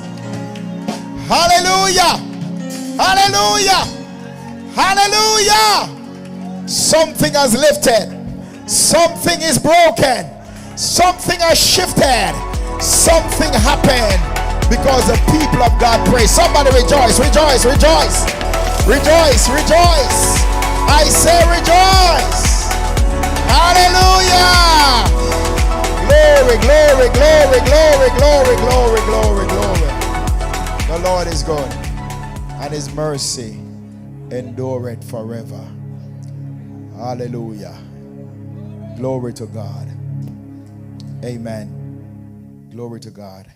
Hallelujah. Hallelujah. Hallelujah. Something has lifted. Something is broken. Something has shifted. Something happened because the people of God pray. Somebody rejoice, rejoice, rejoice. Rejoice, rejoice. I say rejoice. Hallelujah. Glory, glory, glory, glory, glory, glory, glory, glory. The Lord is good, and his mercy endureth forever. Hallelujah. Glory to God. Amen. Glory to God.